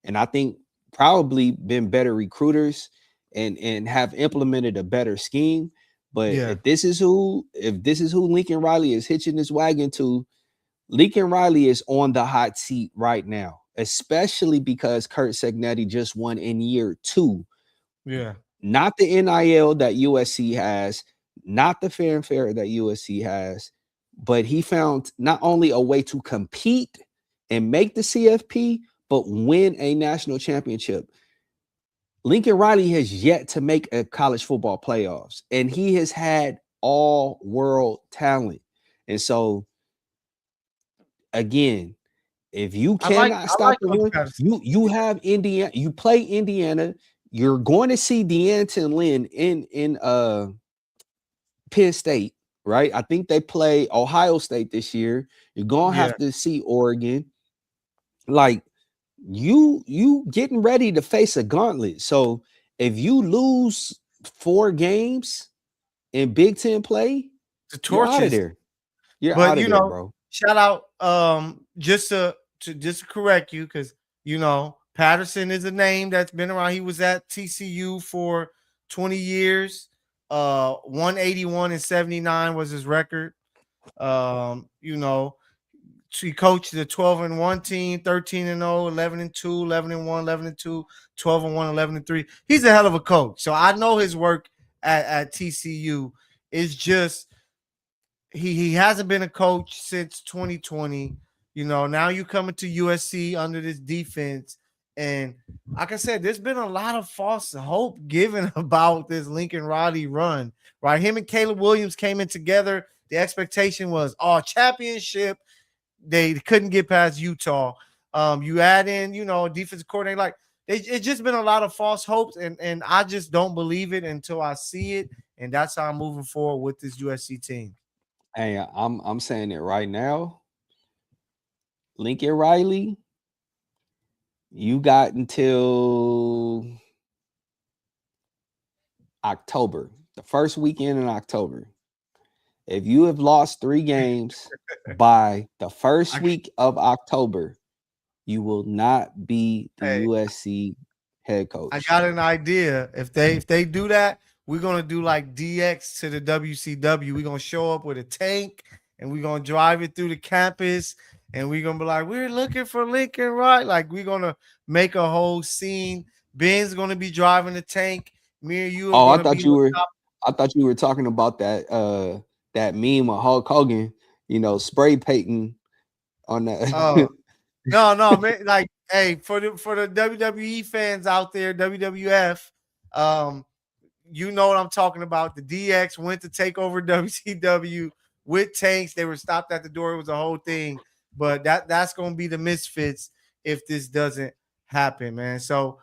And I think probably been better recruiters and have implemented a better scheme. But Yeah, if this is who Lincoln Riley is hitching his wagon to, Lincoln Riley is on the hot seat right now, especially because Kurt Segnetti just won in year 2. yeah. Not the NIL that USC has, not the fanfare that USC has, but he found not only a way to compete and make the CFP, but win a national championship. Lincoln Riley has yet to make a college football playoffs, and he has had all world talent. And so, again, if you cannot I stop like the Coach run, Patterson. you have Indiana, you play Indiana, you're going to see D'Anton Lynn in Penn State, right? I think they play Ohio State this year. You're gonna Yeah, have to see Oregon. Like you getting ready to face a gauntlet. So if you lose 4 games in Big Ten play, the you're out of torches. there. You're But out of there, bro. shout out just to just correct you because Patterson is a name that's been around. He was at TCU for 20 years. 181 and 79 was his record. You know, he coached the 12 and 1 team, 13 and 0, 11 and 2, 11 and 1, 11 and 2, 12 and 1, 11 and 3. He's a hell of a coach. So I know his work at TCU is just he hasn't been a coach since 2020. Now you coming to USC under this defense. And like I said, there's been a lot of false hope given about this Lincoln Riley run. Right. Him and Caleb Williams came in together. The expectation was championship. They couldn't get past Utah. You add in, defensive coordinator, like it's just been a lot of false hopes, and I just don't believe it until I see it. And that's how I'm moving forward with this USC team. Hey, I'm saying it right now. Lincoln Riley, you got until October, the first weekend in October. If you have lost 3 games by the first I, week of October, you will not be the hey, USC head I coach. got an idea. If they do that, we're gonna do like DX to the WCW. We're gonna show up with a tank and we're gonna drive it through the campus and we're gonna be like, we're looking for Lincoln, right? Like we're gonna make a whole scene. Ben's gonna be driving the tank. Me and you are Oh, gonna be on top. I thought you were talking about that meme of Hulk Hogan, spray painting on Oh, that. no, man. Like, hey, for the WWE fans out there, WWF, um, you know what I'm talking about. The DX went to take over WCW with tanks. They were stopped at the door. It was a whole thing. But that's gonna be the Misfits if this doesn't happen, man. So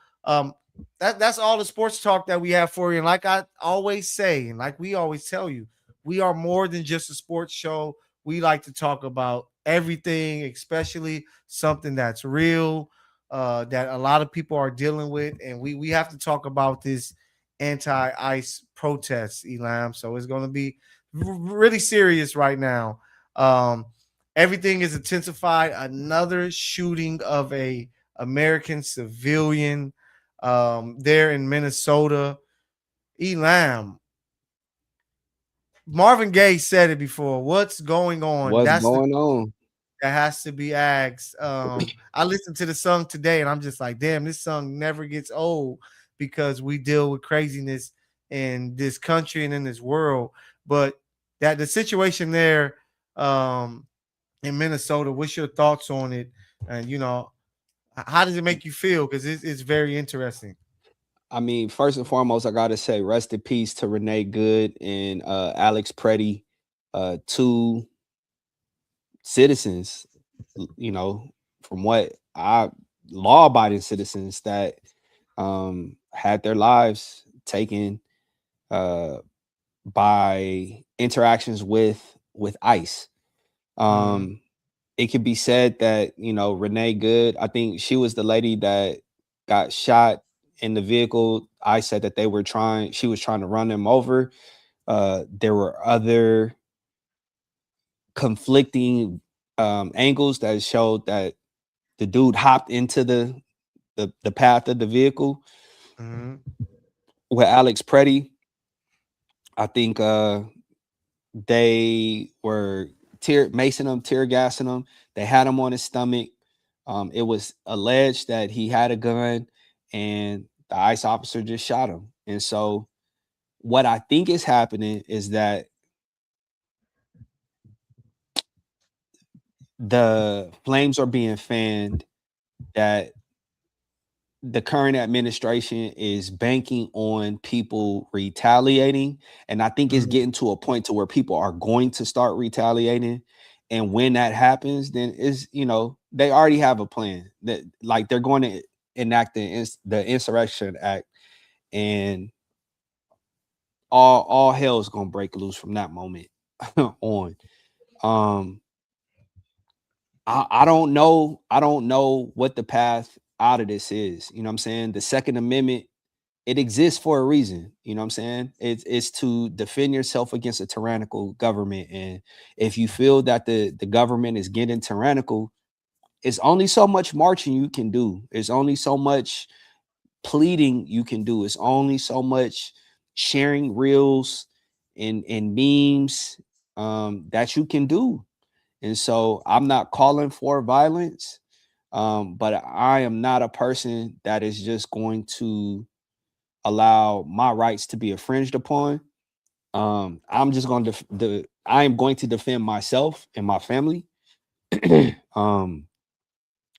that's all the sports talk that we have for you. And like I always say, and like we always tell you, we are more than just a sports show. We like to talk about everything, especially something that's real, that a lot of people are dealing with. And we have to talk about this anti-ICE protests, Elam. So it's going to be really serious right now. Everything is intensified. Another shooting of a American civilian there in Minnesota. Elam. Marvin Gaye said it before. What's going on? What's That's the going on? that has to be asked. I listened to the song today and I'm just like, damn, this song never gets old because we deal with craziness in this country and in this world. But that the situation there in Minnesota, what's your thoughts on it? And how does it make you feel? Because it's very interesting. I mean, first and foremost, I gotta say, rest in peace to Renee Good and Alex Preddy, two citizens, you know, from what I law-abiding citizens that had their lives taken uh by interactions with ICE. Mm-hmm. Um, it could be said that Renee Good, I think she was the lady that got shot in the vehicle. I said that she was trying to run them over. There were other conflicting angles that showed that the dude hopped into the the path of the vehicle Mhm. with Alex Preddy. I think they were tear gassing him. They had him on his stomach. It was alleged that he had a gun, and the ICE officer just shot him. And so, what I think is happening is that the flames are being fanned. That the current administration is banking on people retaliating, and I think it's Mhm. getting to a point to where people are going to start retaliating. And when that happens, then is they already have a plan that like they're going to enact the insurrection act, and all hell is going to break loose from that moment on. um I don't know. I don't know what the path out of this is. You know what I'm saying? The Second Amendment, it exists for a reason. You know what I'm saying? It's to defend yourself against a tyrannical government. And if you feel that the government is getting tyrannical, it's only so much marching you can do. It's only so much pleading you can do. It's only so much sharing reels and memes that you can do. And so I'm not calling for violence, but I am not a person that is just going to allow my rights to be infringed upon. I'm just going to I am going to defend myself and my family. um,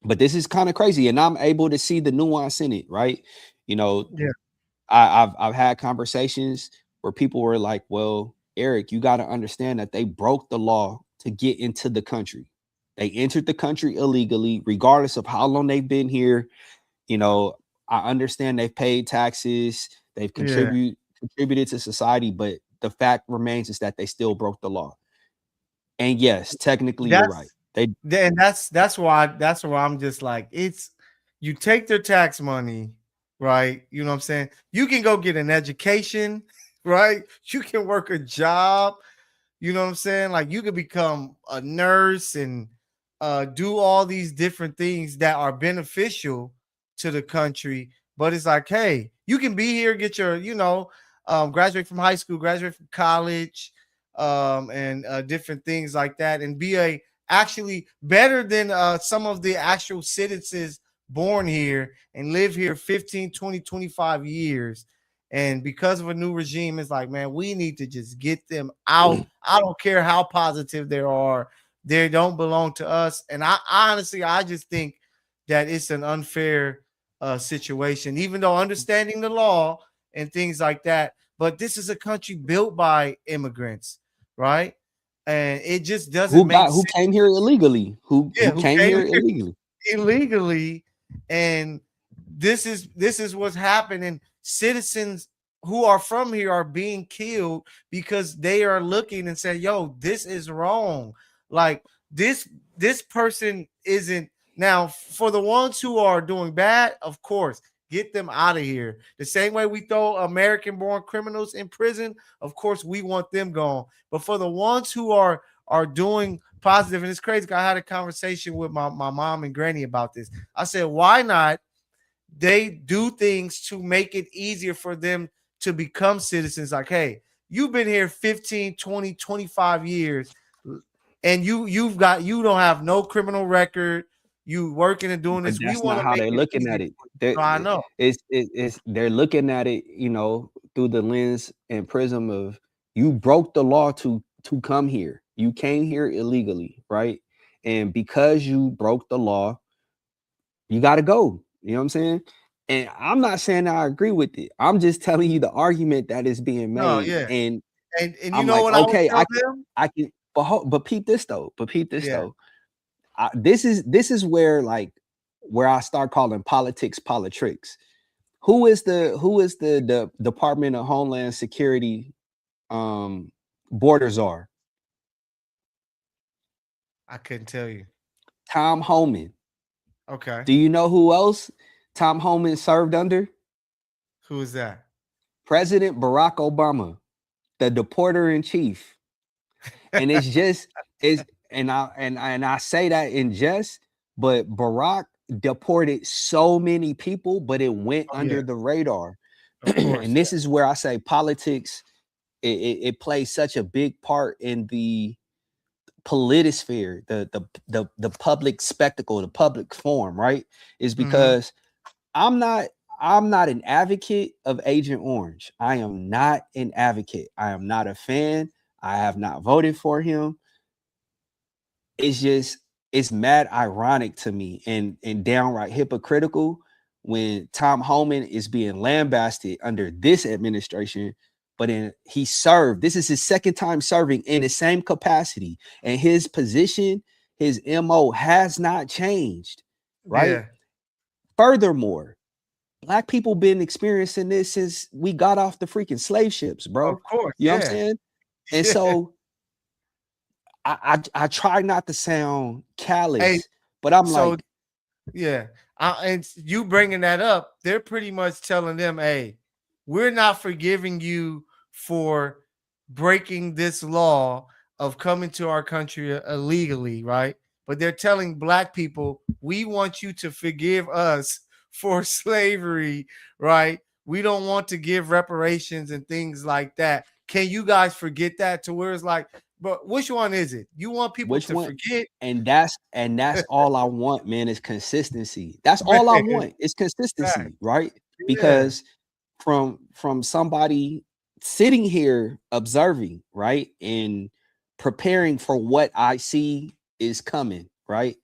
but this is kind of crazy, and I'm able to see the nuance in it, right? You know, Yeah. I've had conversations where people were like, "Well, Eric, you got to understand that they broke the law to get into the country. They entered the country illegally, regardless of how long they've been here. You know, I understand they've paid taxes, they've Yeah. contributed to society, but the fact remains is that they still broke the law. And yes, technically, you're right. That's They then that's why I'm just like, it's you take their tax money, right? You know what I'm saying? You can go get an education, right? You can work a job. You know what I'm saying? Like you could become a nurse and do all these different things that are beneficial to the country. But it's like, hey, you can be here, get your, graduate from high school, graduate from college, and different things like that, and be a actually better than some of the actual citizens born here and live here 15, 20, 25 years. And because of a new regime, it's like, man, we need to just get them out. I don't care how positive they are, they don't belong to us. And I honestly, I just think that it's an unfair situation, even though understanding the law and things like that. But this is a country built by immigrants, right? And it just doesn't make who sense. came here illegally, Yeah, who who came came here illegally. illegally, and this is what's happening. Citizens who are from here are being killed because they are looking and saying, yo, this is wrong. Like this person isn't. Now for the ones who are doing bad, of course, get them out of here. The same way we throw American born criminals in prison, of course we want them gone. But for the ones who are doing positive, and it's crazy. I had a conversation with my mom and granny about this. I said, why not they do things to make it easier for them to become citizens? Like, hey, you've been here 15, 20, 25 years, and you don't have no criminal record. You working and doing But this. We that's want not to how make they're it looking easier at it. for you. No, I know. It's they're looking at it, through the lens and prism of you broke the law to come here. You came here illegally, right? And because you broke the law, you got to go. You know what I'm saying? And I'm not saying I agree with it. I'm just telling you the argument that is being No, made. yeah. And And you I'm know like, what I would okay, tell them? I can, but peep this though. But peep this Yeah. though. This is where where I start calling politics politics. Who is the Department of Homeland Security border czar? I couldn't tell you. Tom Homan. Okay. Do you know who else Tom Homan served under? Who is that? President Barack Obama, the deporter in chief. And it's just is and I say that in jest, but Barack deported so many people, but it went Oh yeah, under the radar. of course. And this is where I say politics, it plays such a big part in the politisphere, the public spectacle, the public forum, right? Is Mm-hmm. because I'm not I'm not an advocate of Agent Orange. I am not an advocate. I am not a fan. I have not voted for him. It's just it's mad ironic to me and downright hypocritical when Tom Homan is being lambasted under this administration, but he served. This is his second time serving in the same capacity, and his position, his MO has not changed, right? Yeah, Furthermore, black people been experiencing this since we got off the freaking slave ships, of bro. course. You know what I'm Yeah, saying? And yeah. so I try not to sound Hey, callous, but I'm so like, yeah, and you bringing that up, they're pretty much telling them, "Hey, we're not forgiving you for breaking this law of coming to our country illegally, right?" But they're telling black people, "We want you to forgive us for slavery, right? We don't want to give reparations and things like that. Can you guys forget that?" To where it's like, but which one is it? You want people which to one? forget, And that's all I want, man, is consistency. That's all I man? want. It's Right. consistency, right? Yeah. Because from somebody sitting here observing, right? And preparing for what I see is coming, right?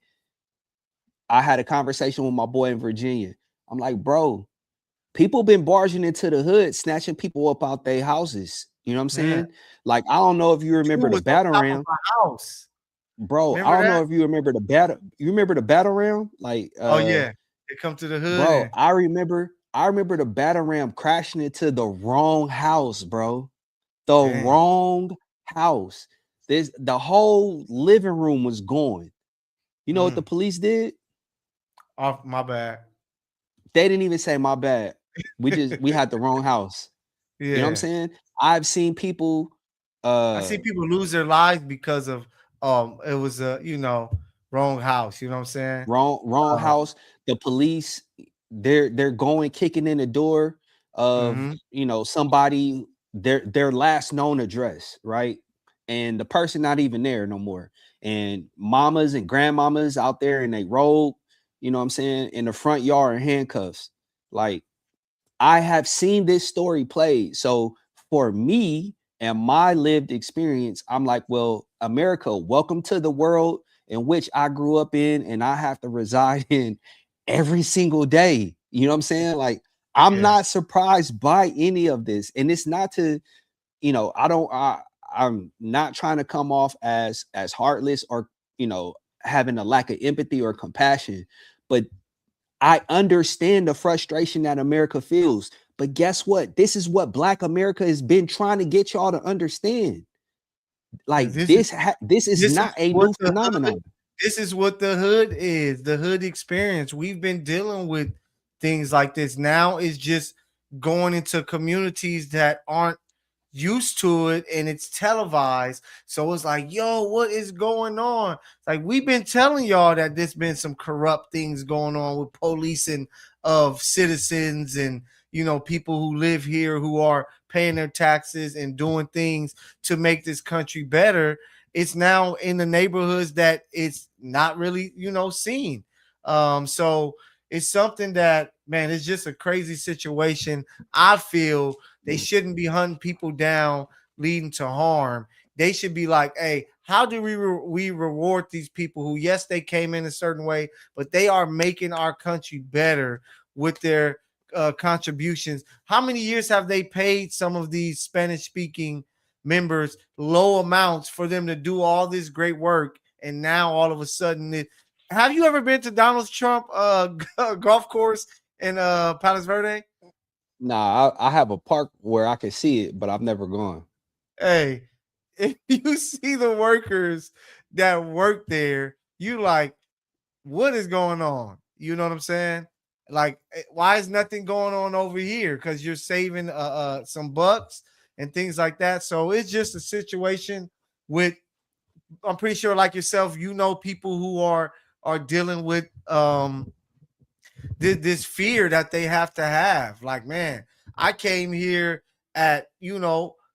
I had a conversation with my boy in Virginia. I'm like, bro, people been barging into the hood, snatching people up out their houses. You know what I'm Yeah. saying? Like, I don't know if you Dude remember the was on battle top of ram, my house. bro. I Remember don't know that? if you remember the battle. You remember the battle ram? Like, Oh yeah. They come to the hood bro, and I remember the battle ram crashing into the wrong house, bro. The dang. wrong house. The whole living room was gone. You know what the Mm, police did? off my bad. They didn't even say my bad. We had the wrong house. You know what I'm Yeah. saying? I've seen people I see uh people lose their lives because of it was a wrong house. You know what I'm saying? wrong Uh, house. The police, they're going kicking in the door of mm-hmm. somebody, their last known address, right? And the person not even there no more. And mamas and grandmamas out there in a robe, you know what I'm saying, in the front yard in handcuffs. Like, I have seen this story played. So for me and my lived experience, I'm like, well, America, welcome to the world in which I grew up in and I have to reside in every single day. You know what I'm saying? Like, I'm Yeah. not surprised by any of this. And it's not to, I'm not trying to come off as heartless or, having a lack of empathy or compassion, but I understand the frustration that America feels. But guess what? This is what Black America has been trying to get y'all to understand. Like, This is this is this is not a what new the hood. phenomenon. This is what the hood is. The hood experience. We've been dealing with things like this. Now it's just going into communities that aren't used to it and it's televised. So it's like, yo, what is going on? Like, we've been telling y'all that there's been some corrupt things going on with policing of citizens and people who live here who are paying their taxes and doing things to make this country better. It's now in the neighborhoods that it's not really seen. So it's something that, man, it's just a crazy situation. I feel they shouldn't be hunting people down leading to harm. They should be like, hey, how do we reward these people who, yes, they came in a certain way, but they are making our country better with their contributions. How many years have they paid some of these Spanish speaking members low amounts for them to do all this great work? And now all of a sudden, have you ever been to Donald Trump golf course in Palos Verde? Nah, I have a park where I can see it, but I've never gone. Hey, if you see the workers that work there, you like, what is going on? You know what I'm saying? Like, why is nothing going on over here? Because you're saving some bucks and things like that. So it's just a situation with, I'm pretty sure, like yourself, people who are dealing with this fear that they have to have. Like, man, I came here at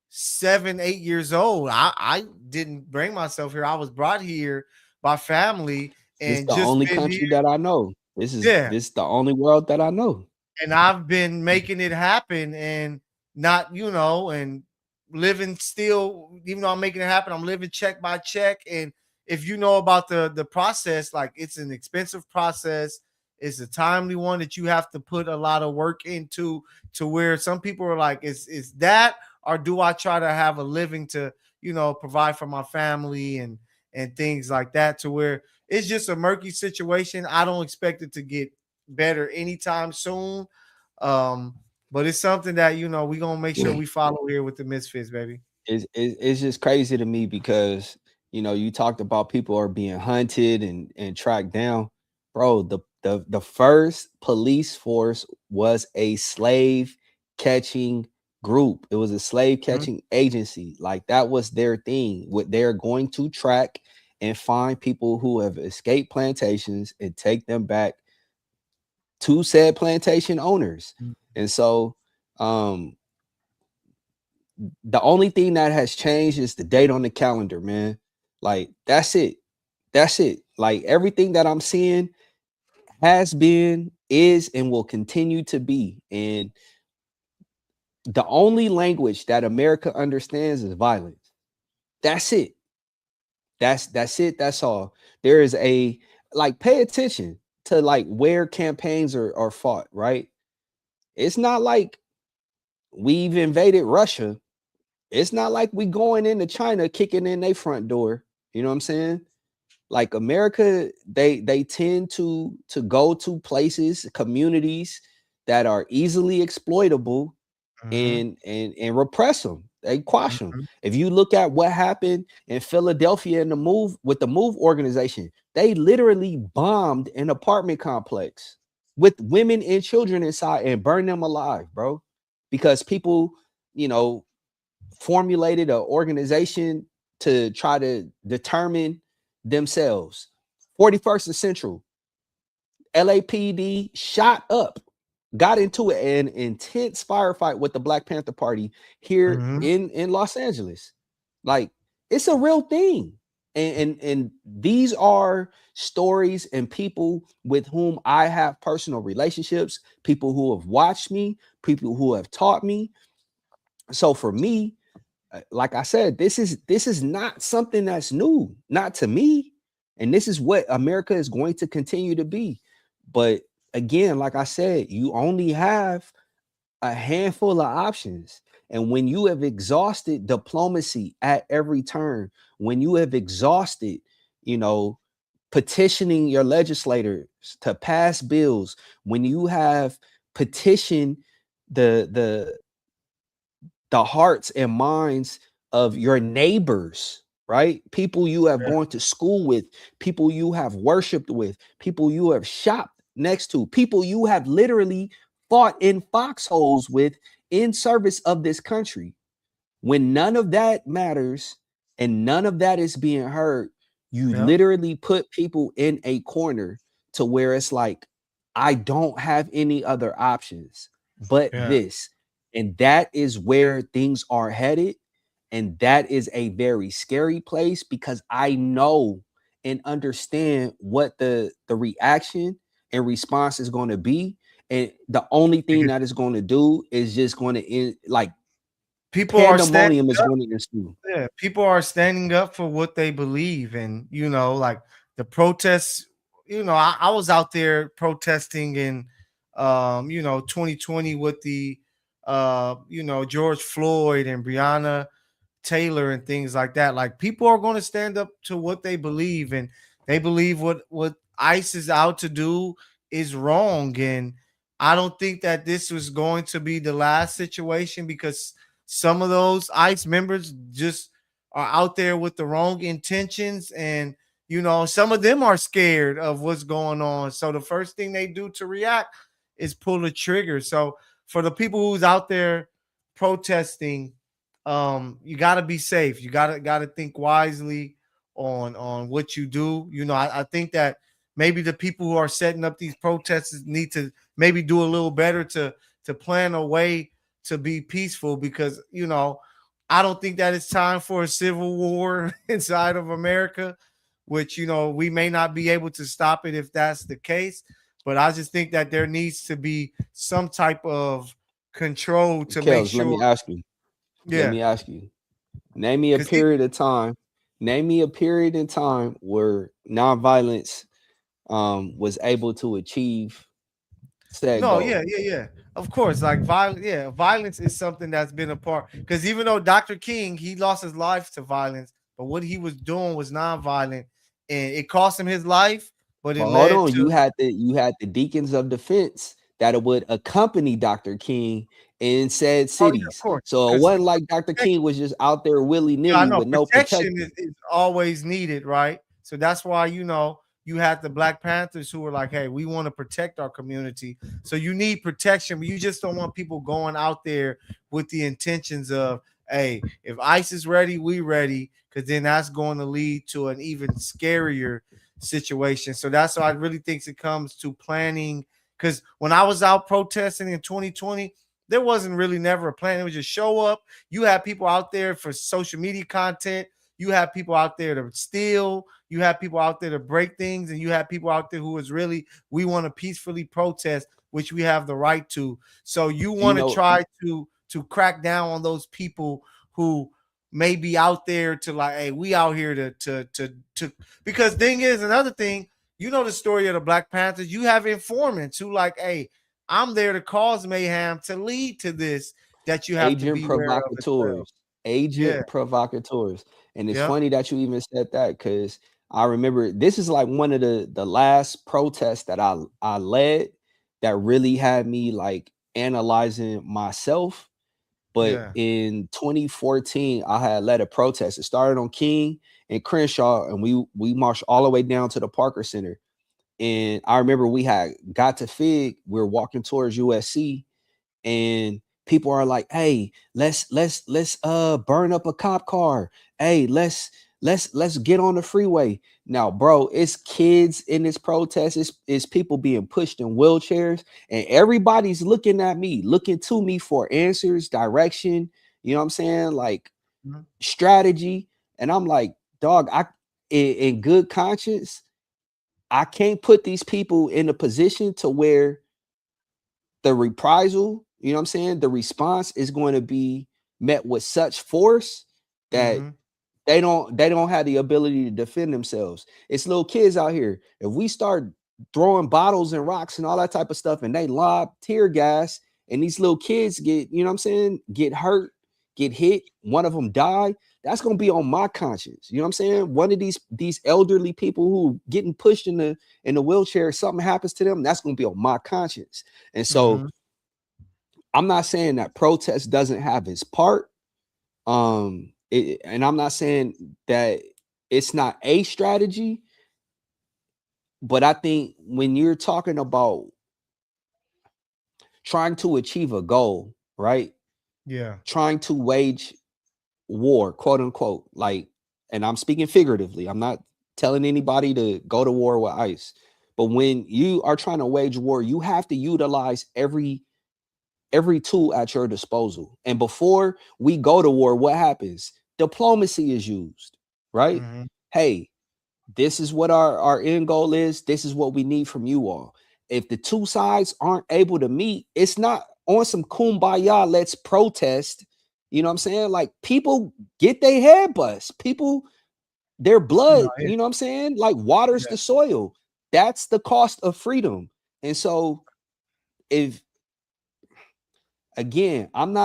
7, 8 years old. I didn't bring myself here. I was brought here by family This and the just only been here. country that I know. This is Yeah, this the only world that I know. and I've been making it happen and not, and living still, even though I'm making it happen, I'm living check by check. And if you know about the process, like it's an expensive process, it's a timely one that you have to put a lot of work into, to where some people are like, is that, or do I try to have a living to, provide for my family and things like that, to where it's just a murky situation. I don't expect it to get better anytime soon. Um, but it's something that we're gonna make sure we follow here with the Misfits, baby. It's just crazy to me because you talked about people are being hunted and tracked down, bro. The first police force was a slave catching group. It was a slave Mhm. catching agency. Like that was their thing. What they're going to track and find people who have escaped plantations and take them back to said plantation owners. And so um the only thing that has changed is the date on the calendar, man. Like that's it. That's it. Like everything that I'm seeing has been, is, and will continue to be. And the only language that America understands is violence. That's it. That's it. That's all. There is a like pay attention to like where campaigns are fought, right? It's not like we've invaded Russia. It's not like we going into China kicking in their front door. You know what I'm saying? Like America, they tend to go to places, communities that are easily exploitable Mhm. and repress them. They quash them. Mhm. If you look at what happened in Philadelphia in the move with the Move organization, they literally bombed an apartment complex with women and children inside and burned them alive, bro. Because people, you know, formulated an organization to try to determine themselves. 41st and Central, LAPD shot up, got into an intense firefight with the Black Panther Party here Mhm. in Los Angeles. Like it's a real thing. And these are stories and people with whom I have personal relationships, people who have watched me, people who have taught me. So for me, like I said, this is not something that's new, not to me, and this is what America is going to continue to be. But again, like I said, you only have a handful of options, and when you have exhausted diplomacy at every turn, when you have exhausted, you know, petitioning your legislators to pass bills, when you have petitioned the the hearts and minds of your neighbors, right? People you have Yeah. gone to school with, people you have worshiped with, people you have shopped next to, people you have literally fought in foxholes with in service of this country. When none of that matters and none of that is being heard, you Yeah. literally put people in a corner to where it's like, I don't have any other options but Yeah. this. And that is where things are headed. And that is a very scary place because I know and understand what the reaction and response is going to be. And the only thing Because that is going to do is just going to end like people are standing pandemonium is up. going to ensue. Yeah, people are standing up for what they believe, and like the protests. I was out there protesting in, 2020 with the, George Floyd and Breonna Taylor and things like that. Like people are going to stand up to what they believe, and they believe what ICE is out to do is wrong. And I don't think that this was going to be the last situation, because some of those ICE members just are out there with the wrong intentions, and some of them are scared of what's going on. So the first thing they do to react is pull the trigger. So for the people who's out there protesting, you got to be safe. You got to think wisely on what you do. I think that maybe the people who are setting up these protests need to maybe do a little better to plan a way to be peaceful, because I don't think that it's time for a civil war inside of America, which we may not be able to stop it if that's the case. But I just think that there needs to be some type of control to make Kels, let sure. me ask you. Let Yeah, me ask you. Name me a because period of time. Name me a period in time where nonviolence was able to achieve said no, goal. yeah. Of course, like violence. Yeah, violence is something that's been a part. Because even though Dr. King, he lost his life to violence, but what he was doing was nonviolent, and it cost him his life, but it But hold led on, to. you had the deacons of defense that would accompany Dr. King in said Oh yeah, of cities. course. So it Because wasn't like Dr. King was just out there willy yeah, I nilly know with no protection protection. is always needed, right? So that's why you had the Black Panthers who were like, "Hey, we want to protect our community." So you need protection, but you just don't want people going out there with the intentions of, "Hey, if ICE is ready, we ready," because then that's going to lead to an even scarier situation. So that's why I really think it comes to planning. Because when I was out protesting in 2020, there wasn't really never a plan. It was just show up. You have people out there for social media content. You have people out there to steal. You have people out there to break things, and you have people out there who is really, we want to peacefully protest, which we have the right to. So you You want to know, try to crack down on those people who may be out there to like, hey, we out here to because thing is another thing. The story of the Black Panthers. You have informants who like, hey, I'm there to cause mayhem to lead to this, that you have to agent beware of as well. provocateurs, Yeah. agent provocateurs. And it's Yep. funny that you even said that because I remember this is like one of the last protests that I led that really had me like analyzing myself. But Yeah. in 2014, I had led a protest. It started on King and Crenshaw, and we marched all the way down to the Parker Center. And I remember we had got to Fig. We were walking towards USC, and people are like, hey, let's burn up a cop car. Hey, let's get on the freeway. Now, bro, it's kids in this protest. It's people being pushed in wheelchairs, and everybody's looking at me, looking to me for answers, direction, you know what I'm saying? Like Mhm. strategy. And I'm like, dog, in good conscience, I can't put these people in a position to where the reprisal, you know what I'm saying? The response is going to be met with such force that Mhm. they don't have the ability to defend themselves. It's little kids out here. If we start throwing bottles and rocks and all that type of stuff and they lob tear gas and these little kids get, you know what I'm saying, get hurt, get hit, one of them die, that's going to be on my conscience. You know what I'm saying? One of these elderly people who getting pushed in the wheelchair, something happens to them, that's going to be on my conscience. And so Mhm. I'm not saying that protest doesn't have its part. And I'm not saying that it's not a strategy, but I think when you're talking about trying to achieve a goal, right? Yeah. Trying to wage war, quote unquote, like, and I'm speaking figuratively. I'm not telling anybody to go to war with ICE. But when you are trying to wage war, you have to utilize every tool at your disposal. And before we go to war, what happens? Diplomacy is used, right? Mhm. Hey, this is what our end goal is. This is what we need from you all. If the two sides aren't able to meet, it's not on some kumbaya, let's protest. You know what I'm saying? Like people get their head bust. People, their No, blood, yeah. you know what I'm saying? Like waters Yeah. the soil. That's the cost of freedom. And so if again, I'm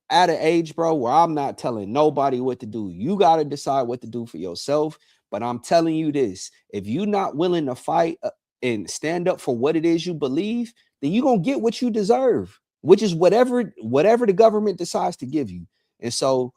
at an age, bro, where I'm not telling nobody what to do. You got to decide what to do for yourself. But I'm telling you this, if you're not willing to fight and stand up for what it is you believe, then you're going to get what you deserve, which is whatever the government decides to give you. And so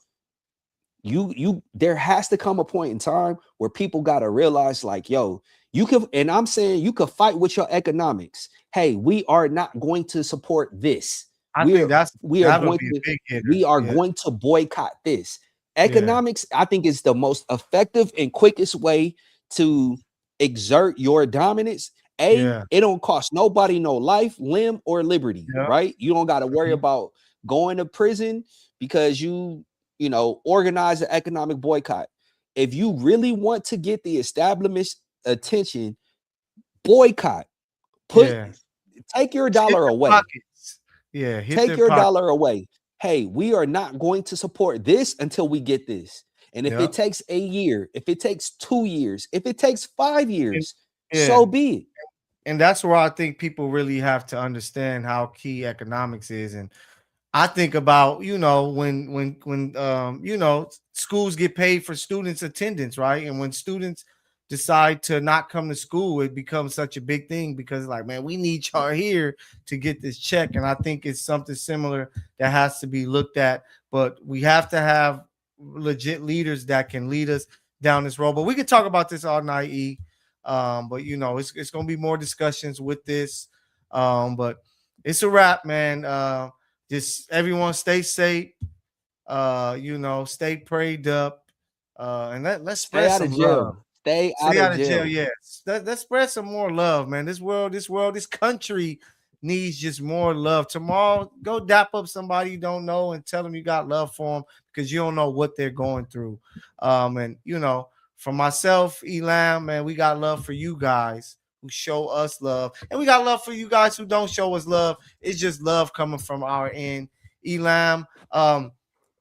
there has to come a point in time where people got to realize like, yo, you can, and I'm saying you could fight with your economics. Hey, we are not going to support this. I we think are we are that'll going be a to big hitter. we are Yeah. going to boycott this. Yeah. Economics, I think, is the most effective and quickest way to exert your dominance, Yeah. it don't cost nobody no life, limb, or liberty, Yep. right? You don't got to worry Mhm. about going to prison because you know, organize an economic boycott. If you really want to get the establishment attention, boycott. Put Yeah. take your Hit dollar the away. pockets. Yeah, hit Take their your pocket. dollar away. Hey, we are not going to support this until we get this. And if it Yep. takes a year, if it takes 2 years, if it takes 5 years, Yeah. so be it. And that's where I think people really have to understand how key economics is. And I think about, when schools get paid for students' attendance, right? And when students decide to not come to school, it becomes such a big thing because, like, man, we need y'all here to get this check. And I think it's something similar that has to be looked at. But we have to have legit leaders that can lead us down this road. But we could talk about this all night, E. But it's gonna be more discussions with this. But it's a wrap, man. Just everyone stay safe, stay prayed up, and let's Stay spread out of some love. jail. Stay out Stay of out of jail, jail. yes. Let's spread some more love, man. This country needs just more love. Tomorrow, go dap up somebody you don't know and tell them you got love for them because you don't know what they're going through. And for myself, Elam, man, we got love for you guys who show us love, and we got love for you guys who don't show us love. It's just love coming from our end. Elam,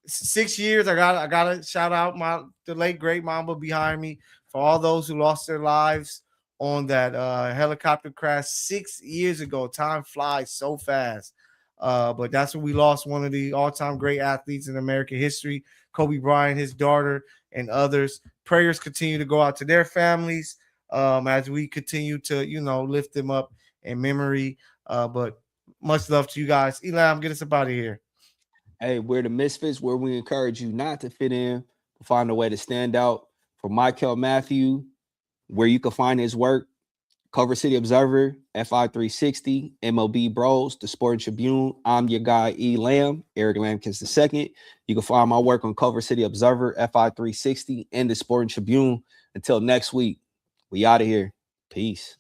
6 years. I gotta shout out the late great Mamba behind me for all those who lost their lives on that helicopter crash 6 years ago. Time flies so fast. But that's when we lost one of the all-time great athletes in American history, Kobe Bryant, his daughter, and others. Prayers continue to go out to their families as we continue to, lift them up in memory. But much love to you guys. Elam, get us up out of here. Hey, we're the Misfits, where we encourage you not to fit in, but find a way to stand out. For Mykell Mathieu, where you can find his work, Cover City Observer, FI360, MLB Bros, The Sporting Tribune. I'm your guy, E. Lamb, Eric Lambkins II. You can find my work on Cover City Observer, FI360, and The Sporting Tribune. Until next week, we out of here. Peace.